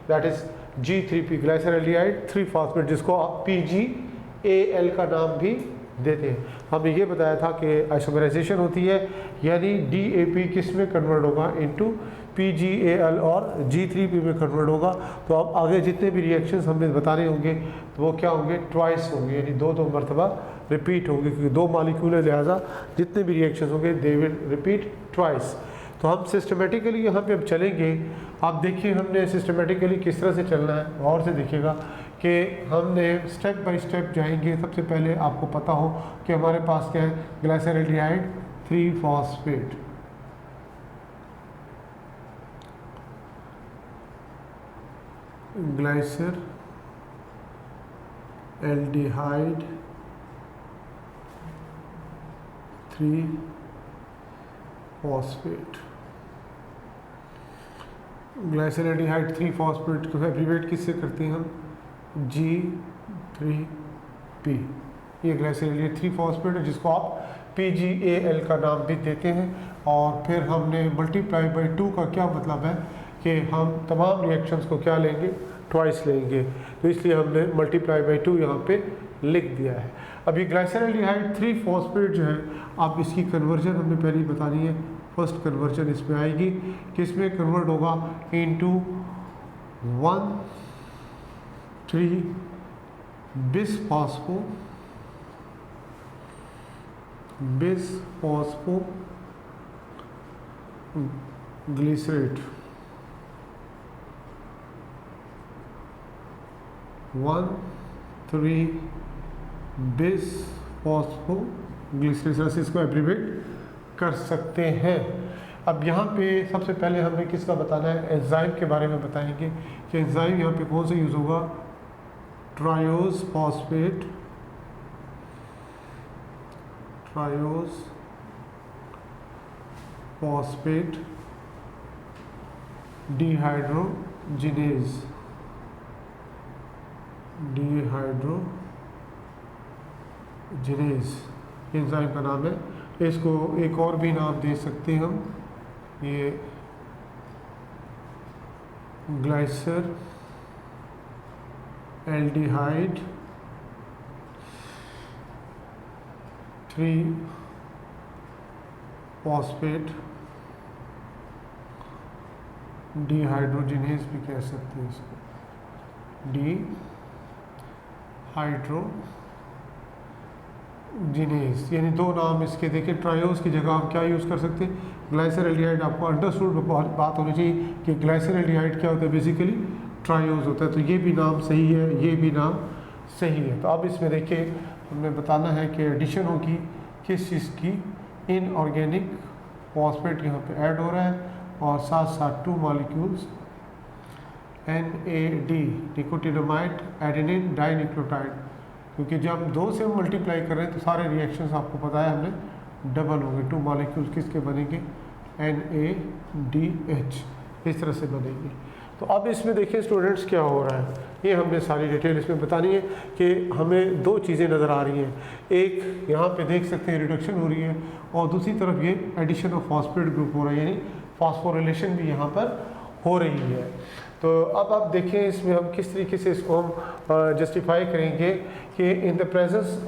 that is G3P glyceraldehyde 3 phosphate, जिसको आप PgAl का नाम भी देते हैं। हमने ये बताया था कि आइसोमराइजेशन होती है, यानी DAP किस में कन्वर्ट होगा, इनटू PgAl और G3P में कन्वर्ट होगा। तो अब आगे जितने भी रिएक्शंस हमने बताने होंगे तो वो क्या होंगे, ट्वाइस होंगे, यानी 2 मरतबा रिपीट होंगे, क्योंकि 2 मॉलिक्यूल है, लिहाजा जितने भी रिएक्शंस होंगे दे विल रिपीट ट्वाइस। तो हम सिस्टमेटिकली यहाँ पे अब चलेंगे। आप देखिए हमने सिस्टमेटिकली किस तरह से चलना है, और से देखिएगा कि हमने स्टेप बाय स्टेप जाएंगे। सबसे पहले आपको पता हो कि हमारे पास क्या है, glyceraldehyde 3 phosphate, glyceraldehyde 3 phosphate, glyceraldehyde 3 phosphate को एब्रीवेट किससे करते हैं हम, G3P। ये ग्लाइसरल्डिहाइड 3 फॉस्फेट है, जिसको आप PgAl का नाम भी देते हैं। और फिर हमने मल्टीप्लाई बाई 2 का क्या मतलब है कि हम तमाम रिएक्शंस को क्या लेंगे, ट्वाइस लेंगे, तो इसलिए हमने मल्टीप्लाई बाई 2 यहाँ पे लिख दिया है। अभी ग्लाइसरल्डिहाइड 3 फॉस्फेट जो है, अब इसकी कन्वर्जन हमने पहले ही बतानी है। फर्स्ट कन्वर्जन इसमें आएगी कि इसमें कन्वर्ट होगा इनटू 1,3 बिसफॉस्फो ग्लिसरेट 1,3 बिसफॉस्फो ग्लिसरेट से इसको एब्रीवेट कर सकते हैं। अब यहाँ पे सबसे पहले हमें किसका बताना है, एंजाइम के बारे में बताएंगे कि एंजाइम यहाँ पे कौन सा यूज़ होगा, ट्रायोज फॉस्फेट डिहाइड्रोजिनेज एंजाइम का नाम है। इसको एक और भी नाम दे सकते हैं हम, ये ग्लाइसर एल्डिहाइड 3 फॉस्फेट डिहाइड्रोजिनेज भी कह सकते हैं इसको, डिहाइड्रोजिनेज, यानी दो नाम इसके देखें। ट्रायोज की जगह हम क्या यूज़ कर सकते हैं, ग्लाइसर एल्डिहाइड। आपको अंडरस्टूड बात होनी चाहिए कि ग्लाइसर एल्डिहाइड क्या होता है, बेसिकली ट्रायोज होता है। तो ये भी नाम सही है, ये भी नाम सही है। तो अब इसमें देखिए हमें बताना है कि एडिशन होगी किस चीज़ की, इनऑर्गेनिक फॉस्फेट यहाँ पे ऐड हो रहा है और साथ साथ 2 molecules NAD nicotinamide adenine dinucleotide, क्योंकि जब हम 2 से मल्टीप्लाई कर रहे हैं तो सारे रिएक्शंस आपको पता है हमने डबल होंगे। 2 मॉलिक्यूल्स किसके बनेंगे, NADH, इस तरह से बनेंगे। तो अब इसमें देखिए स्टूडेंट्स क्या हो रहा है, ये हमने सारी डिटेल इसमें बतानी है कि हमें 2 चीज़ें नज़र आ रही हैं। एक यहाँ पे देख सकते हैं रिडक्शन हो रही है और दूसरी तरफ ये एडिशन ऑफ फॉस्फेट ग्रुप हो रहा है, यानी फॉस्फोरिलेशन भी यहाँ पर हो रही है। तो अब आप देखें इसमें हम किस तरीके से इसको हम जस्टिफाई करेंगे कि इन द प्रेजेंस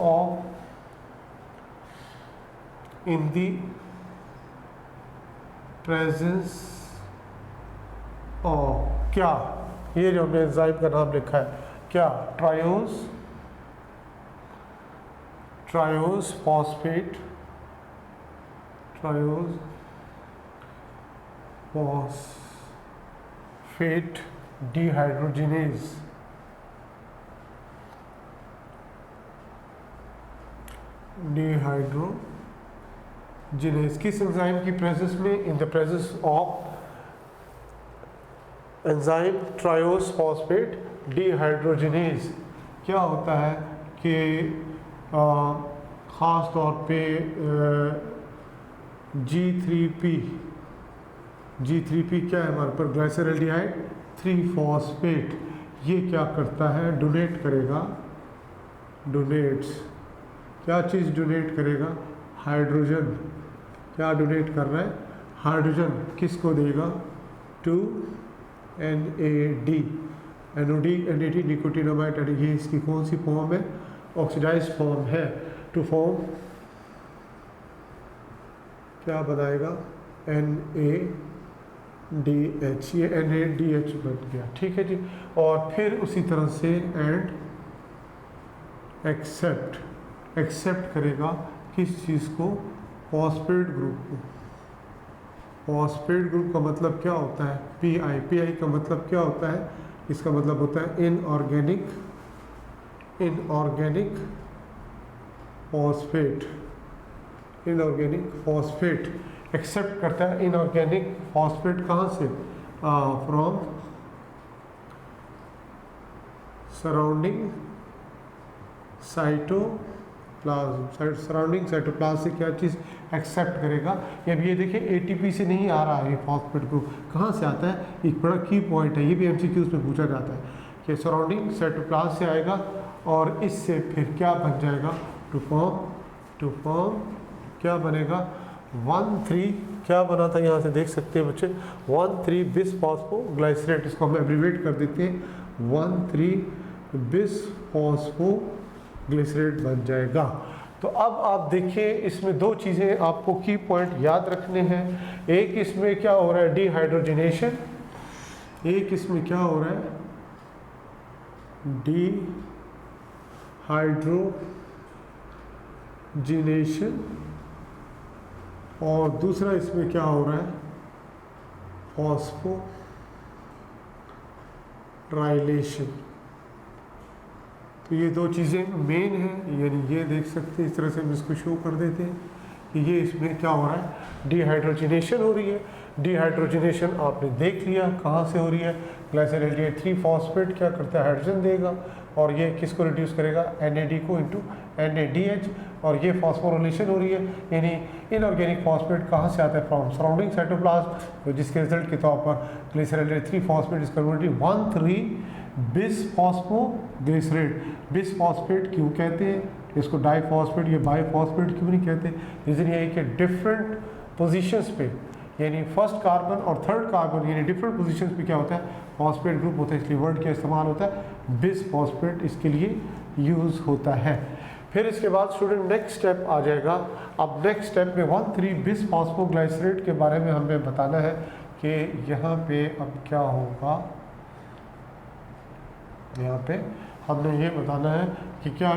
ऑफ क्या, ये जो हमने एंजाइम का नाम लिखा है क्या, ट्रायोज फॉस्फेट डिहाइड्रोजिनेज किस एंजाइम की प्रेजेंस में, in the presence of enzyme triose phosphate dehydrogenase. क्या होता है कि ख़ास तौर पे G3P क्या है हमारे पर, ग्लाइसर एल्डिहाइड 3 फॉस्फेट, ये क्या करता है, डोनेट्स क्या चीज़ डोनेट करेगा, हाइड्रोजन। क्या डोनेट कर रहा है, हाइड्रोजन। किसको देगा, टू NAD निकोटिनामाइड। ये इसकी कौन सी फॉर्म है, ऑक्सीडाइज्ड फॉर्म है। टू फॉर्म क्या बनाएगा, NADH, ये NADH बन गया, ठीक है जी। और फिर उसी तरह से एंड एक्सेप्ट करेगा किस चीज़ को, फॉस्फेट ग्रुप को। फॉस्फेट ग्रुप का मतलब क्या होता है, PI का मतलब क्या होता है, इसका मतलब होता है इनऑर्गेनिक फॉस्फेट। एक्सेप्ट करता है इनऑर्गेनिक फॉस्फेट, कहाँ से, फ्रॉम सराउंडिंग साइटोप्लाज्म से क्या चीज़ एक्सेप्ट करेगा। अब ये देखिए ATP से नहीं आ रहा है, फॉस्फेट ग्रुप कहाँ से आता है, एक बड़ा की पॉइंट है, ये भी MCQs में पूछा जाता है कि सराउंडिंग साइटोप्लाज्म से आएगा और इससे फिर क्या बन जाएगा, टू फॉर्म क्या बनेगा, 1,3 क्या बना था, यहाँ से देख सकते हैं बच्चे, 1,3 बिसफॉस्फोग्लाइसरेट। इसको हम एब्रीवेट कर देते हैं 1,3 बिसफॉस्फोग्लिसरेट ग्लिसरेट बन जाएगा। तो अब आप देखिए इसमें दो चीज़ें आपको की पॉइंट याद रखने हैं। एक इसमें क्या हो रहा है, डिहाइड्रोजनेशन, एक इसमें क्या हो रहा है, डिहाइड्रोजनेशन, और दूसरा इसमें क्या हो रहा है, फॉस्फोराइलेशन। तो ये दो चीज़ें मेन हैं, यानी ये देख सकते हैं, इस तरह से हम इसको शो कर देते हैं कि ये इसमें क्या हो रहा है, डिहाइड्रोजनेशन हो रही है। डिहाइड्रोजनेशन आपने देख लिया कहाँ से हो रही है, ग्लाइसरॉल्डिहाइड 3 फॉस्फेट क्या करता है, हाइड्रोजन देगा और ये किसको रिड्यूस करेगा, NAD को इंटू NADH, और ये फॉस्फोराइलेशन हो रही है, यानी इनऑर्गेनिक फॉस्फेट कहाँ से आता है, फ्रॉम सराउंडिंग साइटोप्लाज्म, तो जिसके रिजल्ट के तौर पर glyceraldehyde 3 phosphate is converted one three bisphosphoglycerate. Bisphosphate क्यों कहते हैं इसको, डाइफॉस्फेट या बाइफॉस्फेट क्यों नहीं कहते, रीज़न ये है कि डिफरेंट पोजीशंस पे, यानी फर्स्ट कार्बन और थर्ड कार्बन यानी डिफरेंट पोजीशंस पे क्या होता है, फॉस्फेट ग्रुप होता है, इसलिए वर्ड का इस्तेमाल होता है बिसफॉस्फेट, इसके लिए यूज़ होता है। फिर इसके बाद स्टूडेंट नेक्स्ट स्टेप आ जाएगा। अब नेक्स्ट स्टेप में 1,3-बिसफॉस्फोग्लिसरेट के बारे में हमें बताना है कि यहाँ पे अब क्या होगा, यहाँ पे हमने ये बताना है कि क्या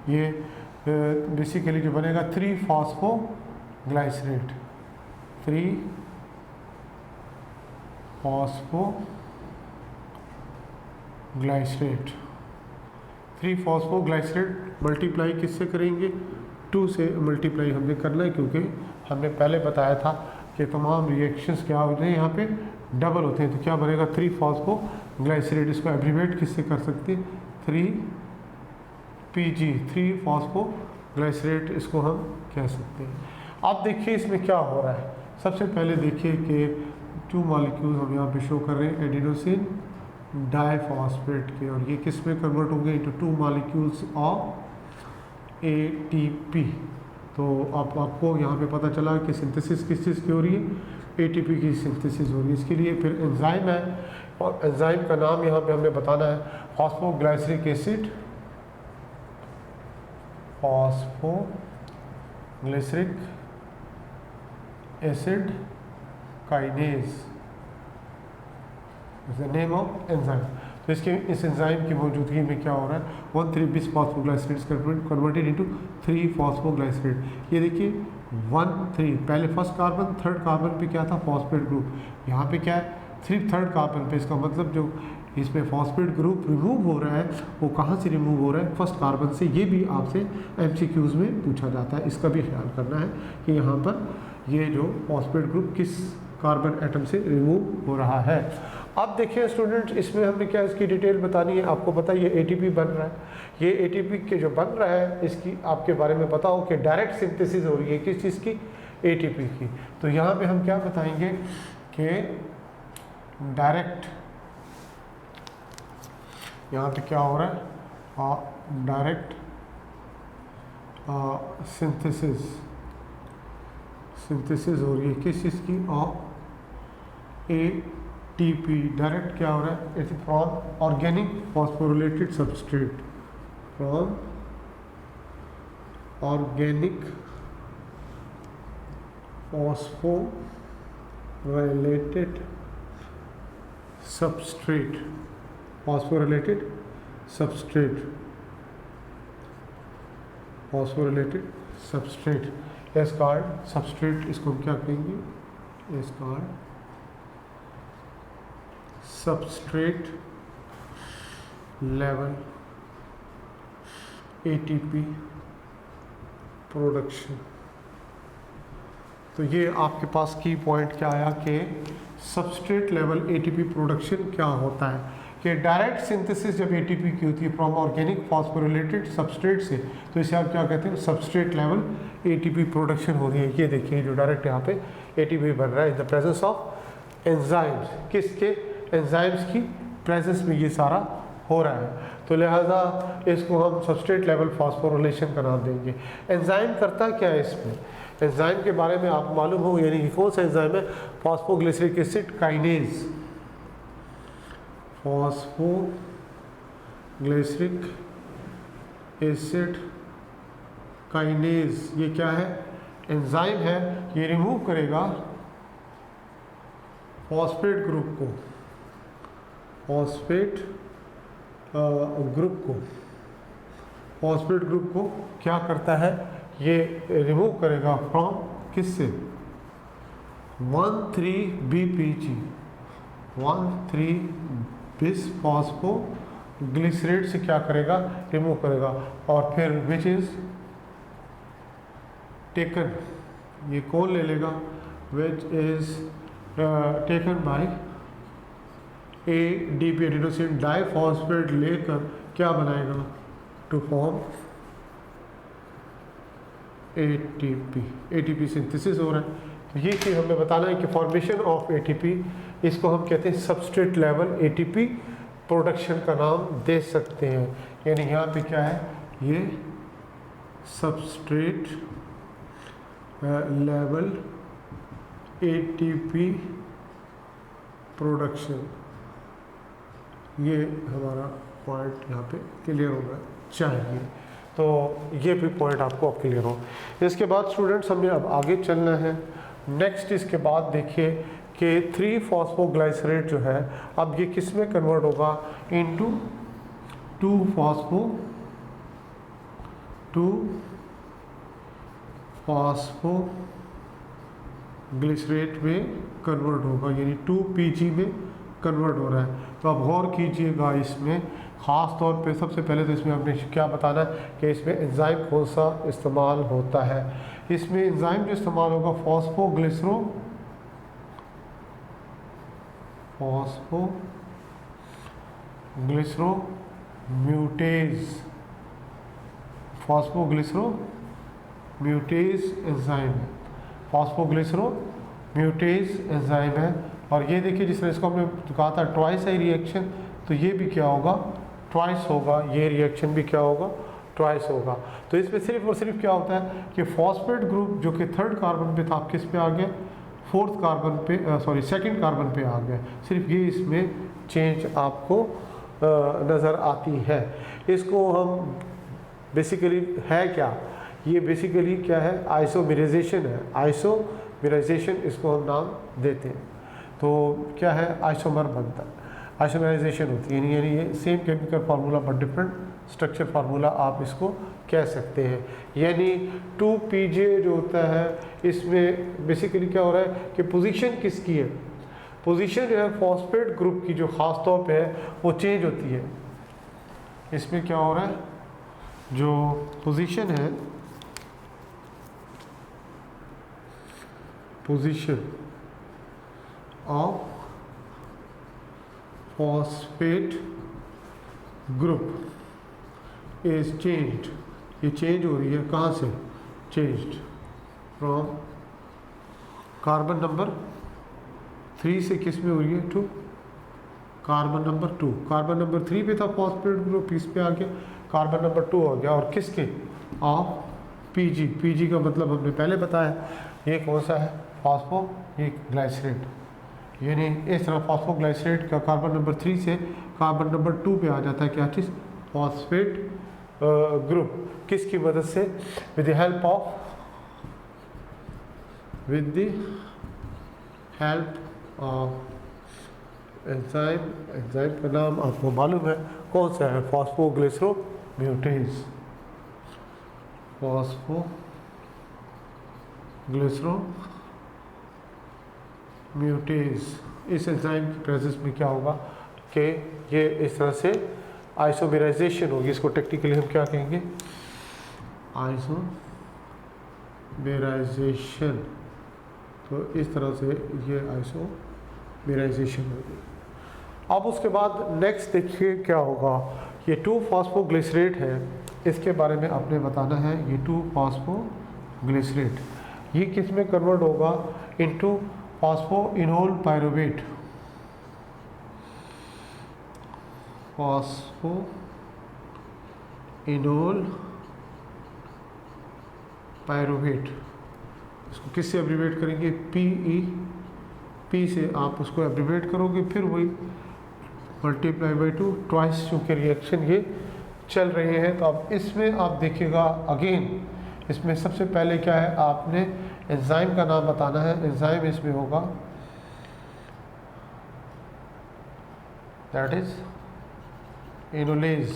ये बेसिकली जो बनेगा 3-फॉस्फोग्लिसरेट, 3-फॉस्फोग्लिसरेट, 3-फॉस्फोग्लिसरेट मल्टीप्लाई किससे करेंगे, 2 से मल्टीप्लाई हमने करना है, क्योंकि हमने पहले बताया था कि तमाम रिएक्शंस क्या होते हैं यहाँ पे डबल होते हैं। तो क्या बनेगा 3-फॉस्फोग्लिसरेट, इसको एब्रीवेट किससे कर सकते हैं, 3PG, 3-फॉस्फोग्लिसरेट इसको हम कह सकते हैं। अब देखिए इसमें क्या हो रहा है, सबसे पहले देखिए कि 2 मॉलिक्यूल्स हम यहाँ पे शो कर रहे हैं एडिनोसिन डाइफॉस्फेट के, और ये किस में कन्वर्ट होंगे, इनटू 2 मॉलिक्यूल्स ऑफ ATP। तो अब आपको यहाँ पे पता चला कि सिंथेसिस किस चीज़ की हो रही है, ATP की सिंथेसिस हो रही है। इसके लिए फिर एंजाइम है, और एंजाइम का नाम यहाँ पे हमने बताना है phosphoglyceric acid, phosphoglyceric acid kinase is the name of enzyme. तो इसके इस एंजाइम की मौजूदगी में क्या हो रहा है, 1,3-बिसफॉस्फोग्लिसरेट कन्वर्टेड इनटू 3-फॉस्फोग्लिसरेट। ये देखिए 1,3 पहले फर्स्ट कार्बन, थर्ड कार्बन पे क्या था, फॉस्फेट ग्रुप, यहाँ पे क्या है 3 थर्ड कार्बन पे। इसका मतलब जो इसमें फॉस्फेट ग्रुप रिमूव हो रहा है वो कहाँ से रिमूव हो रहा है, फर्स्ट कार्बन से। ये भी आपसे MCQs में पूछा जाता है, इसका भी ख्याल करना है कि यहाँ पर ये जो फॉस्फेट ग्रुप किस कार्बन एटम से रिमूव हो रहा है। अब देखिए स्टूडेंट, इसमें हमने क्या इसकी डिटेल बतानी है। आपको पता है ये ATP बन रहा है, ये ATP के जो बन रहा है इसकी आपके बारे में पता हो कि डायरेक्ट सिंथेसिस हो रही है किस चीज़ की, ATP की। तो यहाँ पे हम क्या बताएंगे कि डायरेक्ट, यहाँ पे क्या हो रहा है, डायरेक्ट सिंथेसिस हो रही है किस चीज़ की, ATP। डायरेक्ट क्या हो रहा है, it's from organic phosphorylated substrate, from organic phosphorylated substrate, phosphorylated substrate, phosphorylated substrate is called substrate. इसको हम क्या कहेंगे, is called substrate level ATP production. तो ये आपके पास की पॉइंट क्या आया कि सबस्ट्रेट लेवल ATP प्रोडक्शन क्या होता है, कि डायरेक्ट सिंथेसिस जब ATP की होती है फ्रॉम ऑर्गेनिक फॉस्फोरिलेटेड सबस्ट्रेट से, तो इसे आप क्या कहते हैं, सबस्ट्रेट लेवल ATP प्रोडक्शन हो रही है। ये देखिए जो डायरेक्ट यहाँ पे ATP बन रहा है इन द प्रेजेंस ऑफ एंजाइम्स, किसके, एंजाइम्स की प्रेजेंस में ये सारा हो रहा है। तो लिहाजा इसको हम सबस्ट्रेट लेवल फॉस्फोरिलेशन का नाम देंगे। एंजाइम करता क्या है इसमें, एंजाइम के बारे में आप मालूम हो, यानी कि कौन सा एंजाइम है, phosphoglyceric acid kinase, phosphoglyceric acid kinase, ये क्या है, एंजाइम है, ये रिमूव करेगा फॉस्फेट ग्रुप को, फॉस्फेट ग्रुप को क्या करता है, ये रिमूव करेगा फ्रॉम किससे, 1,3-BPG 1,3-bis फॉस्फोग्लिसरेट से क्या करेगा, रिमूव करेगा। और फिर विच इज टेकन, ये कौन ले लेगा, which is taken by ADP adenosine diphosphate लेकर क्या बनाएगा, टू फॉर्म ATP सिंथेसिस हो रहा है। तो ये चीज़ हमें बताना है कि फॉर्मेशन ऑफ ATP, इसको हम कहते हैं सबस्ट्रेट लेवल ATP प्रोडक्शन का नाम दे सकते हैं। यानी यहाँ पे क्या है, ये सबस्ट्रेट लेवल ATP प्रोडक्शन, ये हमारा पॉइंट यहाँ पे क्लियर होना चाहिए। तो ये भी पॉइंट आपको अब क्लियर हो। इसके बाद स्टूडेंट्स हमें अब आगे चलना है। नेक्स्ट इसके बाद देखिए कि 3-फॉस्फोग्लाइसरेट जो है, अब ये किस में कन्वर्ट होगा, इनटू 2-फॉस्फोग्लिसरेट में कन्वर्ट होगा, यानी 2PG में कन्वर्ट हो रहा है। तो अब गौर कीजिएगा इसमें, ख़ास तौर पे सबसे पहले तो इसमें आपने क्या बताना है कि इसमें एंजाइम कौन सा इस्तेमाल होता है। इसमें एंजाइम जो इस्तेमाल होगा फॉस्फोग्लिसरोम्यूटेज एंजाइम है। और ये देखिए जिस तरह इसको हमने कहा था ट्वाइस आई रिएक्शन, तो ये भी क्या होगा, ट्वाइस होगा, ये रिएक्शन भी क्या होगा, ट्वाइस होगा। तो इसमें सिर्फ और सिर्फ क्या होता है कि फॉस्फेट ग्रुप जो कि 3rd कार्बन पे था, आप किस पे आ गया, 4th कार्बन पे, 2nd कार्बन पे आ गया। सिर्फ ये इसमें चेंज आपको नज़र आती है। इसको हम बेसिकली है क्या, ये बेसिकली क्या है, आइसोमेराइजेशन है। आइसोमेराइजेशन इसको हम नाम देते हैं। तो क्या है, आइसोमर बनता है, आइसोमेराइजेशन होती है, यानी ये same chemical formula but different structure formula आप इसको कह सकते हैं। यानी 2PJ जो होता है, इसमें बेसिकली क्या हो रहा है कि पोजीशन किसकी है, पोजीशन जो है फॉस्फेट ग्रुप की जो ख़ास तौर पे है वो चेंज होती है। इसमें क्या हो रहा है, जो पोजीशन है, position of phosphate group is changed, ये चेंज हो रही है, कहाँ से, चेंज्ड फ्रॉम कार्बन नंबर 3 से किस में हो रही है, 2, कार्बन नंबर 2। कार्बन नंबर 3 पे था फॉस्फेट ग्रुप, इस पे आ गया कार्बन नंबर 2 आ गया, और किसके, ऑफ PG का मतलब हमने पहले बताया, ये कौन सा है, फॉस्फोग्लाइसरेट। यानी इस तरह फॉस्फोग्लाइसरेट का कार्बन नंबर 3 से कार्बन नंबर 2 पे आ जाता है क्या चीज़, फॉस्फेट ग्रुप। किसकी मदद से, with the help of enzyme. Enzyme का नाम आपको मालूम है कौन सा है, फॉस्फोग्लिसरोम्यूटेज। फॉस्फोग्लिसरोम्यूटेज, इस एंजाइम की प्रेजेंस में क्या होगा कि ये इस तरह से आइसोमेराइजेशन होगी। इसको टेक्निकली हम क्या कहेंगे, आइसोमेराइजेशन। तो इस तरह से ये आइसोमेराइजेशन होगी। अब उसके बाद नेक्स्ट देखिए क्या होगा, ये 2-फॉस्फोग्लिसरेट है, इसके बारे में आपने बताना है। ये 2-फॉस्फोग्लिसरेट ये किस में कन्वर्ट होगा, into phosphoenol pyruvate. Phosphoenol pyruvate, इसको किससे एब्रीवेट करेंगे, P से आप उसको एब्रीवेट करोगे, फिर वही मल्टीप्लाई बाई 2 ट्वाइस, चूँकि रिएक्शन ये चल रहे हैं। तो अब इसमें आप देखिएगा अगेन, इसमें सबसे पहले क्या है, आपने एंजाइम का नाम बताना है। एंजाइम इसमें होगा दैट इज एनोलेज।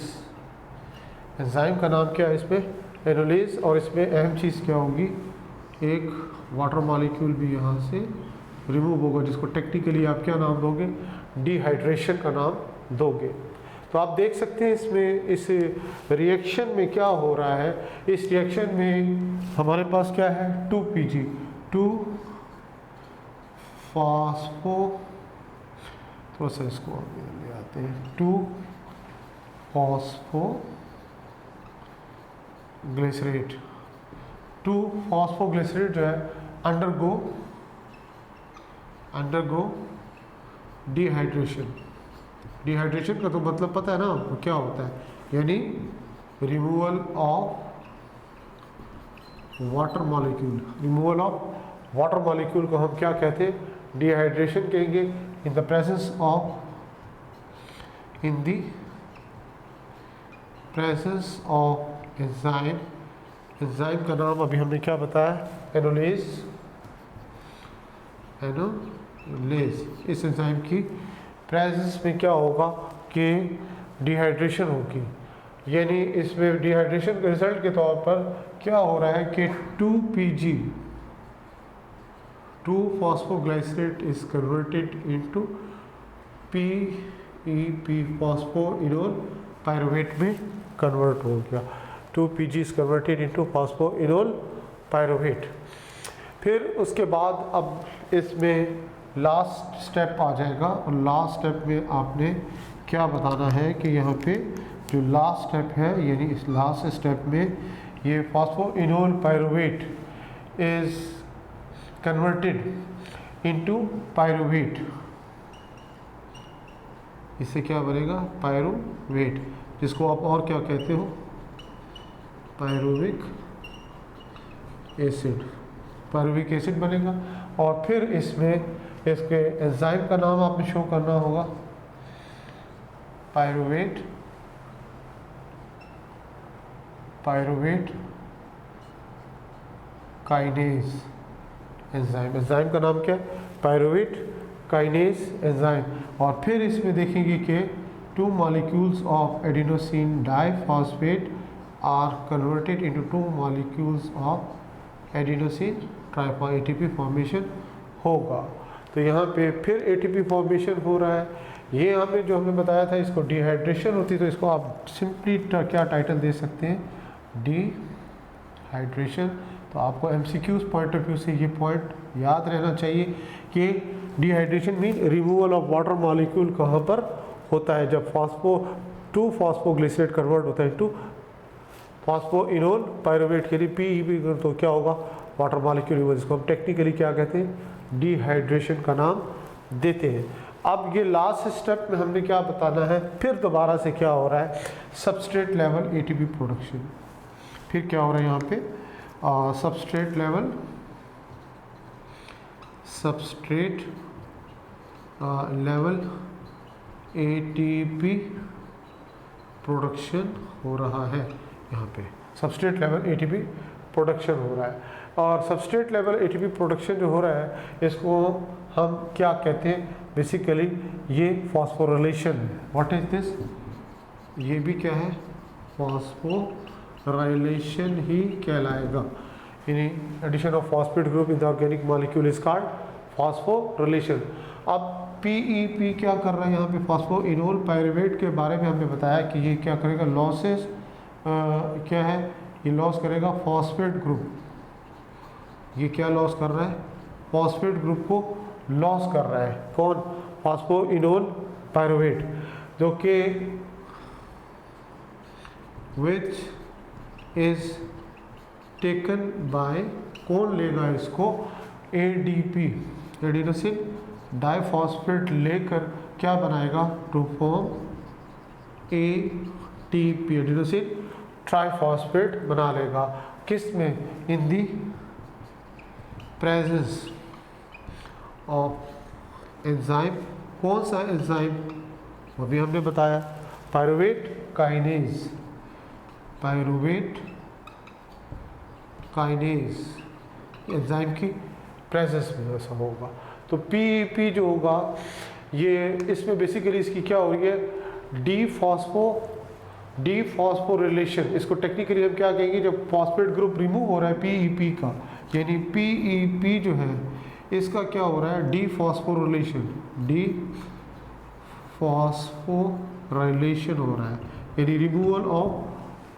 एंजाइम का नाम क्या है इसमें, एनोलेज। और इसमें अहम चीज़ क्या होगी, एक वाटर मॉलिक्यूल भी यहाँ से रिमूव होगा, जिसको टेक्निकली आप क्या नाम दोगे, डिहाइड्रेशन का नाम दोगे। तो आप देख सकते हैं इसमें, इस रिएक्शन में क्या हो रहा है। इस रिएक्शन में हमारे पास क्या है, 2Pg, 2 फॉस्फो, थोड़ा सा इसको ले आते हैं, 2 फॉस्फो ग्लिसरेट। 2 फॉस्फोग्लिसरेट जो है अंडरगो डिहाइड्रेशन। डिहाइड्रेशन का तो मतलब पता है ना आपको क्या होता है, यानी removal of water molecule. Removal of water molecule को हम क्या कहते हैं, डिहाइड्रेशन कहेंगे। इन the presence of enzyme. Enzyme का नाम अभी हमने क्या बताया, एनोलेज। इस एंजाइम की प्रेजेंस में क्या होगा कि डिहाइड्रेशन होगी, यानी इसमें डिहाइड्रेशन के रिजल्ट के तौर पर क्या हो रहा है कि 2Pg, 2 phosphoglycerate is converted into PEP, phosphoenol pyruvate में कन्वर्ट हो गया। 2Pg is converted into phosphoenol pyruvate. फिर उसके बाद अब इसमें लास्ट स्टेप आ जाएगा, और लास्ट स्टेप में आपने क्या बताना है कि यहाँ पे जो लास्ट स्टेप है, यानी इस लास्ट स्टेप में ये phosphoenol pyruvate is converted into pyruvate. इससे क्या बनेगा, पायरुवेट, जिसको आप और क्या कहते हो, पायरुविक एसिड। पायरुविक एसिड बनेगा। और फिर इसमें इसके एंजाइम का नाम आपने शो करना होगा, पायरुवेट काइनेज एंजाइम। एंजाइम का नाम क्या है, पायरुवेट काइनेज एंजाइम। और फिर इसमें देखेंगे कि 2 molecules of adenosine diphosphate are converted into 2 molecules of adenosine triphosphate, ATP formation होगा। तो यहाँ पे फिर एटीपी फॉर्मेशन हो रहा है। ये हमें जो हमने बताया था, इसको डिहाइड्रेशन होती, तो इसको आप सिंपली क्या टाइटल दे सकते हैं, डिहाइड्रेशन। तो आपको एमसीक्यूज पॉइंट ऑफ व्यू से ये पॉइंट याद रहना चाहिए कि dehydration mean removal of water molecule कहाँ पर होता है, जब 2 फॉस्फोग्लिसरेट कन्वर्ट होता है टू फॉस्फोइनोल पायरुवेट के लिए PEP, तो क्या होगा, वाटर मॉलिक्यूल, जिसको हम टेक्निकली क्या कहते हैं, डिहाइड्रेशन का नाम देते हैं। अब ये लास्ट स्टेप में हमने क्या बताना है, फिर दोबारा से क्या हो रहा है, सबस्ट्रेट लेवल ATP प्रोडक्शन। फिर क्या हो रहा है यहाँ पे, सबस्ट्रेट लेवल ATP प्रोडक्शन हो रहा है। यहाँ पे सबस्ट्रेट लेवल ATP प्रोडक्शन हो रहा है। और सबस्ट्रेट लेवल ATP प्रोडक्शन जो हो रहा है, इसको हम क्या कहते हैं, बेसिकली ये फॉस्फोराइलेशन है। व्हाट इज दिस, ये भी क्या है, फॉस्फोराइलेशन ही कहलाएगा। यानी addition of phosphate group in the organic molecule is called phosphorylation. अब PEP क्या कर रहा है यहाँ पे, फॉस्फोइनोल पायरुवेट के बारे में हमने बताया कि ये क्या करेगा, लॉसेस क्या है, ये लॉस करेगा फॉस्फेट ग्रुप। ये क्या लॉस कर रहा है, फॉस्फेट ग्रुप को लॉस कर रहा है। कौन, फॉस्फोइनोल पायरुवेट, जो कि विच इज टेकन बाय, कौन लेगा इसको, ADP, एडिनोसिन डाइफॉस्फेट लेकर क्या बनाएगा, to form ATP, adenosine triphosphate बना लेगा। किस में, in the presence of enzyme. कौन सा एंजाइम, वो भी हमने बताया, pyruvate kinase. Pyruvate kinase enzyme की प्रेजेंस में ऐसा होगा। तो पीईपी जो होगा ये इसमें बेसिकली इसकी क्या हो रही है, डी फॉस्फोरिलेशन, इसको टेक्निकली हम क्या कहेंगे, जब फॉस्फेट ग्रुप रिमूव हो रहा है पीईपी का, यानी पीईपी जो है इसका क्या हो रहा है, डी फॉस्फोरिलेशन हो रहा है, यानी removal of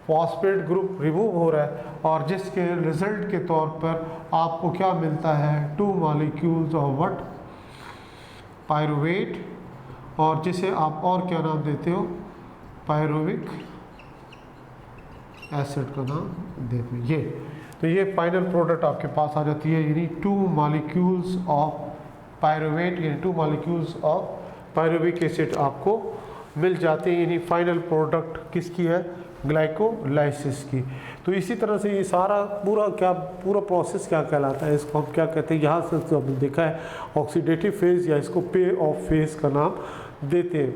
phosphate group remove हो रहा है, और जिसके रिजल्ट के तौर पर आपको क्या मिलता है, 2 मॉलिक्यूल्स ऑफ व्हाट, पायरुवेट, और जिसे आप और क्या नाम देते हो, पायरुविक एसिड का नाम देते हो। ये तो ये फाइनल प्रोडक्ट आपके पास आ जाती है, यानी 2 मॉलिक्यूल्स ऑफ पायरुवेट, यानी 2 मॉलिक्यूल्स ऑफ पायरुविक एसिड आपको मिल जाते हैं, यानी फाइनल प्रोडक्ट किसकी है, ग्लाइकोलाइसिस की। तो इसी तरह से ये सारा पूरा प्रोसेस क्या कहलाता है, इसको हम क्या कहते हैं, यहाँ से तो हमने देखा है ऑक्सीडेटिव फेज, या इसको पे ऑफ फेज का नाम देते हैं।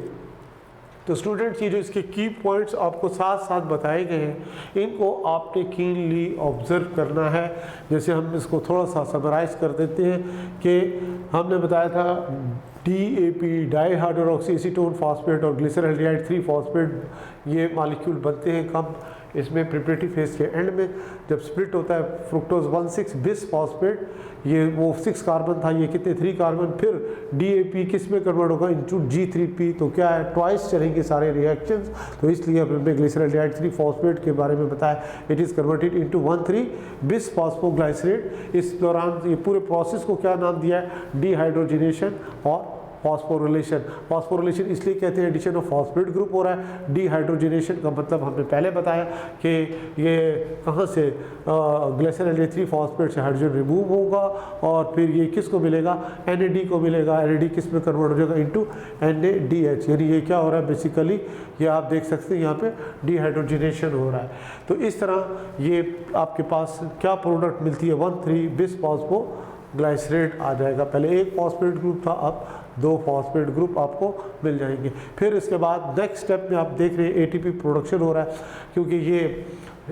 तो स्टूडेंट्स ये जो इसके की पॉइंट्स आपको साथ साथ बताए गए हैं, इनको आपने कीनली ऑब्जर्व करना है। जैसे हम इसको थोड़ा सा समराइज कर देते हैं कि हमने बताया था DAP डाईहाइड्रोक्सी एसीटोन फॉस्फेट और ग्लिसरॉल्डिहाइड 3 फॉस्फेट ये मॉलिक्यूल बनते हैं कब, इसमें प्रिपरेटरी फेज के एंड में, जब स्प्लिट होता है फ्रुक्टोज 1,6 बिस फॉस्फेट, ये वो 6 कार्बन था, ये कितने 3 कार्बन, फिर DAP किस में कन्वर्ट होगा, इनटू G3P, तो क्या है ट्वाइस चलेंगे सारे रिएक्शंस। तो इसलिए हमने ग्लिसरॉल्डिहाइड 3 फॉस्फेट के बारे में बताया, इट इज़ कन्वर्टेड इनटू 1,3 बिस फॉस्फोग्लाइसरेट। इस दौरान ये पूरे प्रोसेस को क्या नाम दिया है, डिहाइड्रोजिनेशन और फॉस्फोरिलेशन इसलिए कहते हैं एडिशन ऑफ फॉस्फेट ग्रुप हो रहा है। डिहाइड्रोजिनेशन का मतलब हमने पहले बताया कि ये कहाँ से ग्लिसरॉल्डिहाइड 3 फॉस्फेट से हाइड्रोजन रिमूव होगा, और फिर ये किसको मिलेगा, NAD को मिलेगा, NAD किस में कन्वर्ट हो जाएगा, इनटू NADH, यानी ये क्या हो रहा है बेसिकली, ये आप देख सकते हैं यहाँ पे डिहाइड्रोजिनेशन हो रहा है। तो इस तरह ये आपके पास क्या प्रोडक्ट मिलती है, 1,3 बिस फॉस्फोग्लाइसरेट आ जाएगा। पहले एक फॉस्फेट ग्रुप था, अब 2 फॉस्फेट ग्रुप आपको मिल जाएंगे। फिर इसके बाद नेक्स्ट स्टेप में आप देख रहे हैं ATP प्रोडक्शन हो रहा है, क्योंकि ये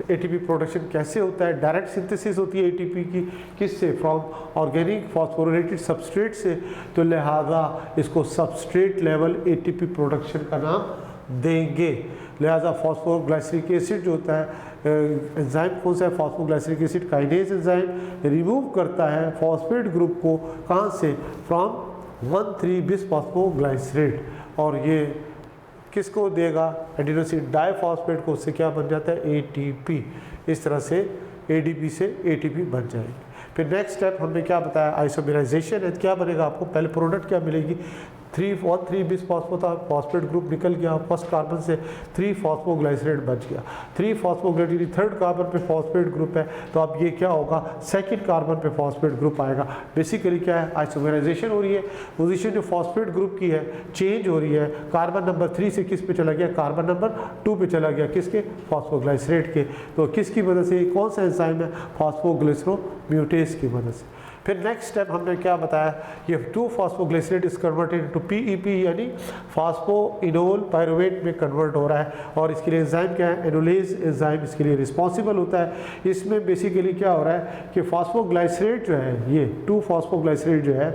ATP प्रोडक्शन कैसे होता है, डायरेक्ट सिंथेसिस होती है ATP की, किससे, फ्रॉम ऑर्गेनिक फॉस्फोरिलेटेड सबस्ट्रेट से, तो लिहाजा इसको सबस्ट्रेट लेवल ATP प्रोडक्शन का नाम देंगे। लिहाजा फॉस्फोग्लाइसरिक एसिड जो होता है, एंजाइम कौन सा है, phosphoglyceric acid kinase enzyme remove करता है फॉस्फेट ग्रुप को, कहाँ से, फ्रॉम 1,3 बिस फॉस्फोग्लाइसरेट, और ये किसको देगा, एडिनोसिन डाइफॉस्फेट को, उससे क्या बन जाता है, ATP। इस तरह से ADP से ATP बन जाएगी। फिर नेक्स्ट स्टेप हमने क्या बताया, आइसोमेराइजेशन है। क्या बनेगा आपको, पहले प्रोडक्ट क्या मिलेगी, 1,3 बिस फॉस्फेट ग्रुप निकल गया, फर्स्ट कार्बन से 3 फॉस्फोग्लाइसरेट बच गया, 3 फॉस्फोग्लाइसरेट, थर्ड कार्बन पे फॉस्फेट ग्रुप है, तो अब ये क्या होगा, सेकंड कार्बन पे फॉस्फेट ग्रुप आएगा। बेसिकली क्या है, आइसोमेराइजेशन हो रही है, पोजीशन जो फॉस्फेट ग्रुप की है चेंज हो रही है, कार्बन नंबर 3 से किस पे चला गया, कार्बन नंबर 2 पे चला गया, किसके, फॉस्फोग्लाइसरेट के। तो किसकी वजह से, कौन सा एंजाइम है, फॉस्फोग्लिसरोम्यूटेज की वजह से। फिर नेक्स्ट स्टेप हमने क्या बताया, ये 2 phosphoglycerate is converted into PEP, यानी फॉस्फोइनोल पायरुवेट में कन्वर्ट हो रहा है, और इसके लिए एंजाइम क्या है, एनोलेज एंजाइम इसके लिए रिस्पॉन्सिबल होता है। इसमें बेसिकली क्या हो रहा है कि फॉस्फोग्लाइसरेट जो है, ये 2 फॉस्फोग्लाइसरेट जो है,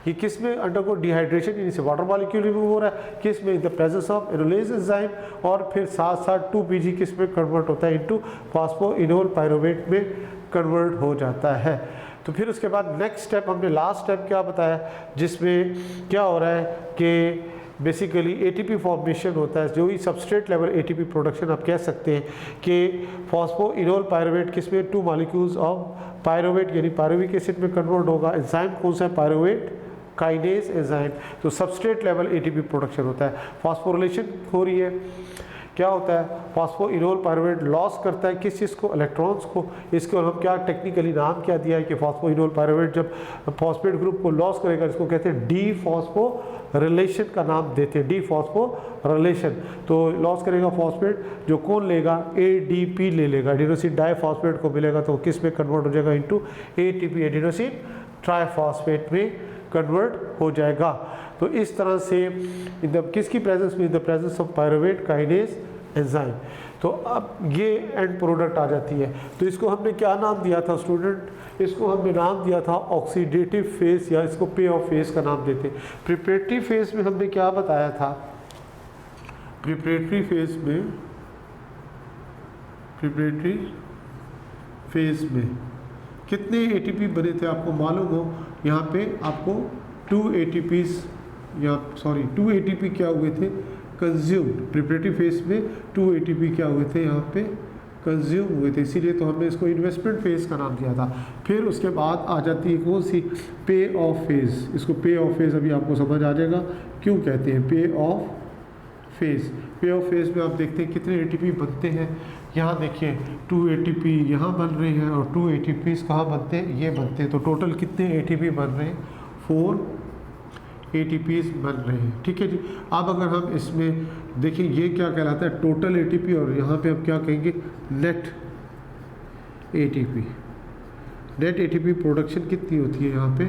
ये किस में अंडरगो डिहाइड्रेशन, यानी से वाटर मॉलिक्यूल रिमूव हो रहा है, किस में, in the presence of enolase enzyme, और फिर साथ साथ 2PG किस में कन्वर्ट होता है, इनटू फॉस्फोइनोल पायरुवेट में कन्वर्ट हो जाता है। तो फिर उसके बाद नेक्स्ट स्टेप हमने लास्ट स्टेप क्या बताया, जिसमें क्या हो रहा है कि बेसिकली ATP फॉर्मेशन होता है, जो ही सबस्ट्रेट लेवल ATP प्रोडक्शन आप कह सकते हैं कि फॉस्फोइनोल पायरुवेट किस में, 2 मॉलिक्यूल्स ऑफ पायरुवेट यानी पायरुविक एसिड में कन्वर्ट होगा। एंजाइम कौन सा है, पायरुवेट काइनेज एंजाइम। तो सबस्ट्रेट लेवल ATP प्रोडक्शन होता है, फॉस्फोरिलेशन हो रही है, क्या होता है, फॉस्फोइनोल पायरुवेट लॉस करता है किस चीज़ को, इलेक्ट्रॉन्स को। इसको हम क्या टेक्निकली नाम क्या दिया है कि फॉस्फोइनोल पायरुवेट जब फॉस्फेट ग्रुप को लॉस करेगा, इसको कहते हैं डीफॉस्फोरिलेशन का नाम देते हैं, डीफॉस्फोरिलेशन। तो लॉस करेगा फॉस्फेट, जो कौन लेगा, ADP ले लेगा, एडिनोसिन डाइफॉस्फेट को मिलेगा, तो किस में कन्वर्ट हो जाएगा, इनटू ATP, एडिनोसिन ट्राइफॉस्फेट में कन्वर्ट हो जाएगा। तो इस तरह से किसकी प्रेजेंस में, in the presence of pyruvate kinase enzyme. तो अब ये एंड प्रोडक्ट आ जाती है। तो इसको हमने क्या नाम दिया था स्टूडेंट? इसको हमने नाम दिया था ऑक्सीडेटिव फेज, या इसको पे ऑफ फेज का नाम देते। प्रिपरेटरी फेज में हमने क्या बताया था? प्रिपरेटरी फेज में कितने एटीपी बने थे आपको मालूम हो? यहाँ पे आपको 2 एटीपी क्या हुए थे? कंज्यूम्ड। प्रिपरेटरी फेज में 2 एटीपी क्या हुए थे? यहाँ पे कंज्यूम हुए थे, इसीलिए तो हमने इसको इन्वेस्टमेंट फेज का नाम दिया था। फिर उसके बाद आ जाती है कौन सी? पे ऑफ फेज। इसको पे ऑफ फेज अभी आपको समझ आ जाएगा क्यों कहते हैं पे ऑफ फेज। पे ऑफ फेज में आप देखते हैं कितने एटीपी बनते हैं। यहाँ देखिए 2 एटीपी यहाँ बन रहे हैं और 2 एटीपी कहाँ बनते हैं? ये बनते हैं। तो टोटल कितने एटीपी बन रहे हैं? 4 एटीपीज बन रहे हैं। ठीक है जी। अब अगर हम इसमें देखिए ये क्या कहलाता है? टोटल एटीपी, और यहाँ पे हम क्या कहेंगे? Net ATP. Net ATP production कितनी होती है? यहाँ पे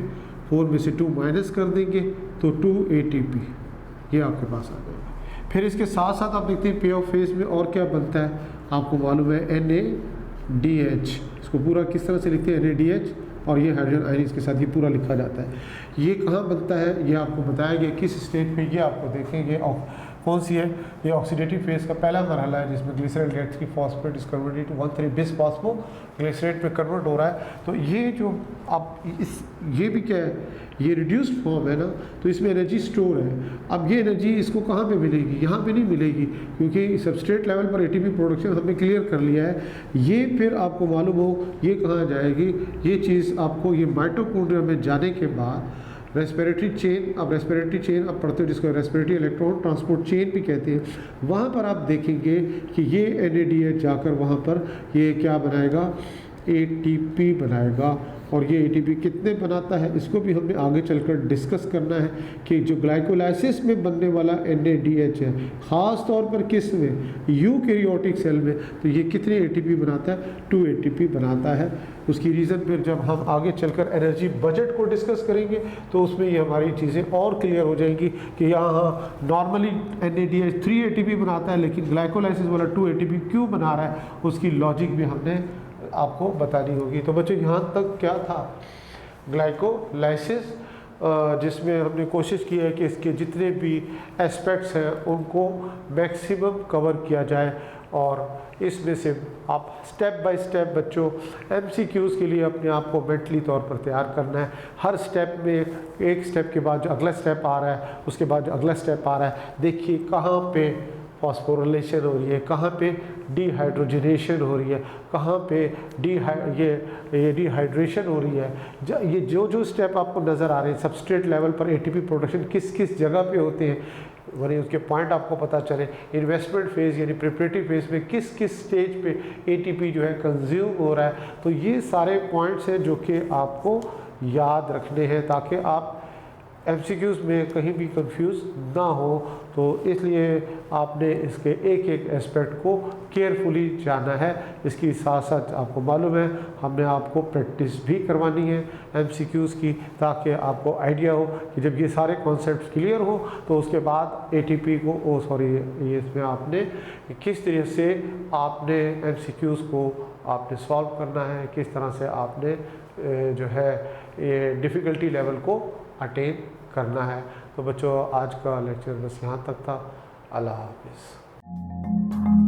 4 में से 2 माइनस कर देंगे तो 2 एटीपी ये आपके पास आ जाएगा। फिर इसके साथ साथ आप देखते हैं पे ऑफ फेज में और क्या बनता है? आपको मालूम है NaDH। इसको पूरा किस तरह से लिखते हैं? NaDH, और ये हाइड्रोजन आयन इसके साथ ही पूरा लिखा जाता है। ये कहाँ बनता है? ये आपको बताया गया किस स्टेज पे। ये आपको देखेंगे कौन सी है? ये ऑक्सीडेटिव फेज का पहला मरहला है जिसमें ग्लिसरॉल गेट्स की phosphate is converted to 1,3-bis phosphoglycerate में कन्वर्ट हो रहा है। तो ये जो आप ये भी क्या है? ये रिड्यूस्ड फॉर्म है ना, तो इसमें एनर्जी स्टोर है। अब ये एनर्जी इसको कहाँ पे मिलेगी? यहाँ पे नहीं मिलेगी, क्योंकि सबस्ट्रेट लेवल पर एटीपी प्रोडक्शन हमने क्लियर कर लिया है। ये फिर आपको मालूम हो ये कहाँ जाएगी? ये चीज़ आपको ये माइटोकॉन्ड्रिया में जाने के बाद रेस्पिरेटरी चेन, अब रेस्पिरेटरी चेन अब पढ़ते हो जिसको रेस्पिरेटरी इलेक्ट्रॉन ट्रांसपोर्ट चेन भी कहते हैं। वहाँ पर आप देखेंगे कि ये NaDH जाकर वहाँ पर ये क्या बनाएगा? ATP बनाएगा। और ये ATP कितने बनाता है इसको भी हमने आगे चलकर डिस्कस करना है कि जो ग्लाइकोलाइसिस में बनने वाला NaDH है, ख़ास तौर पर किस में? यूकैरियोटिक सेल में, तो ये कितने ATP बनाता है? 2 ATP बनाता है। उसकी रीज़न फिर जब हम आगे चलकर एनर्जी बजट को डिस्कस करेंगे तो उसमें ये हमारी चीज़ें और क्लियर हो जाएंगी कि यहाँ नॉर्मली NaDH 3 ATP बनाता है, लेकिन ग्लाइकोलाइसिस वाला 2 ATP क्यों बना रहा है, उसकी लॉजिक भी हमने आपको बतानी होगी। तो बच्चों यहाँ तक क्या था? ग्लाइकोलाइसिस, जिसमें हमने कोशिश की है कि इसके जितने भी एस्पेक्ट्स हैं उनको मैक्सिमम कवर किया जाए, और इसमें से आप स्टेप बाय स्टेप बच्चों MCQs के लिए अपने आप को मेंटली तौर पर तैयार करना है। हर स्टेप में एक स्टेप के बाद जो अगला स्टेप आ रहा है, उसके बाद जो अगला स्टेप आ रहा है, देखिए कहाँ पे फॉस्फोरिलेशन हो रही है, कहाँ पे डिहाइड्रोजनेशन हो रही है, कहाँ पे ये डिहाइड्रेशन हो रही है। ये जो स्टेप आपको नज़र आ रहे हैं सबस्ट्रेट लेवल पर ATP प्रोडक्शन किस किस जगह पे होते हैं, वही उसके पॉइंट आपको पता चले। इन्वेस्टमेंट फेज़ यानी प्रिपरेटरी फेज़ में किस किस स्टेज पे ATP जो है कंज्यूम हो रहा है। तो ये सारे पॉइंट्स हैं जो कि आपको याद रखने हैं ताकि आप MCQs में कहीं भी कंफ्यूज ना हो। तो इसलिए आपने इसके एक एक एस्पेक्ट को केयरफुली जाना है। इसकी साथ साथ आपको मालूम है हमने आपको प्रैक्टिस भी करवानी है MCQs की, ताकि आपको आइडिया हो कि जब ये सारे कॉन्सेप्ट्स क्लियर हो तो उसके बाद ATP को ये इसमें आपने किस तरह से आपने MCQs को आपने सॉल्व करना है, किस तरह से आपने जो है ये डिफ़िकल्टी लेवल को अटेन करना है। तो बच्चों आज का लेक्चर बस यहाँ तक था। अल्लाह हाफिज़।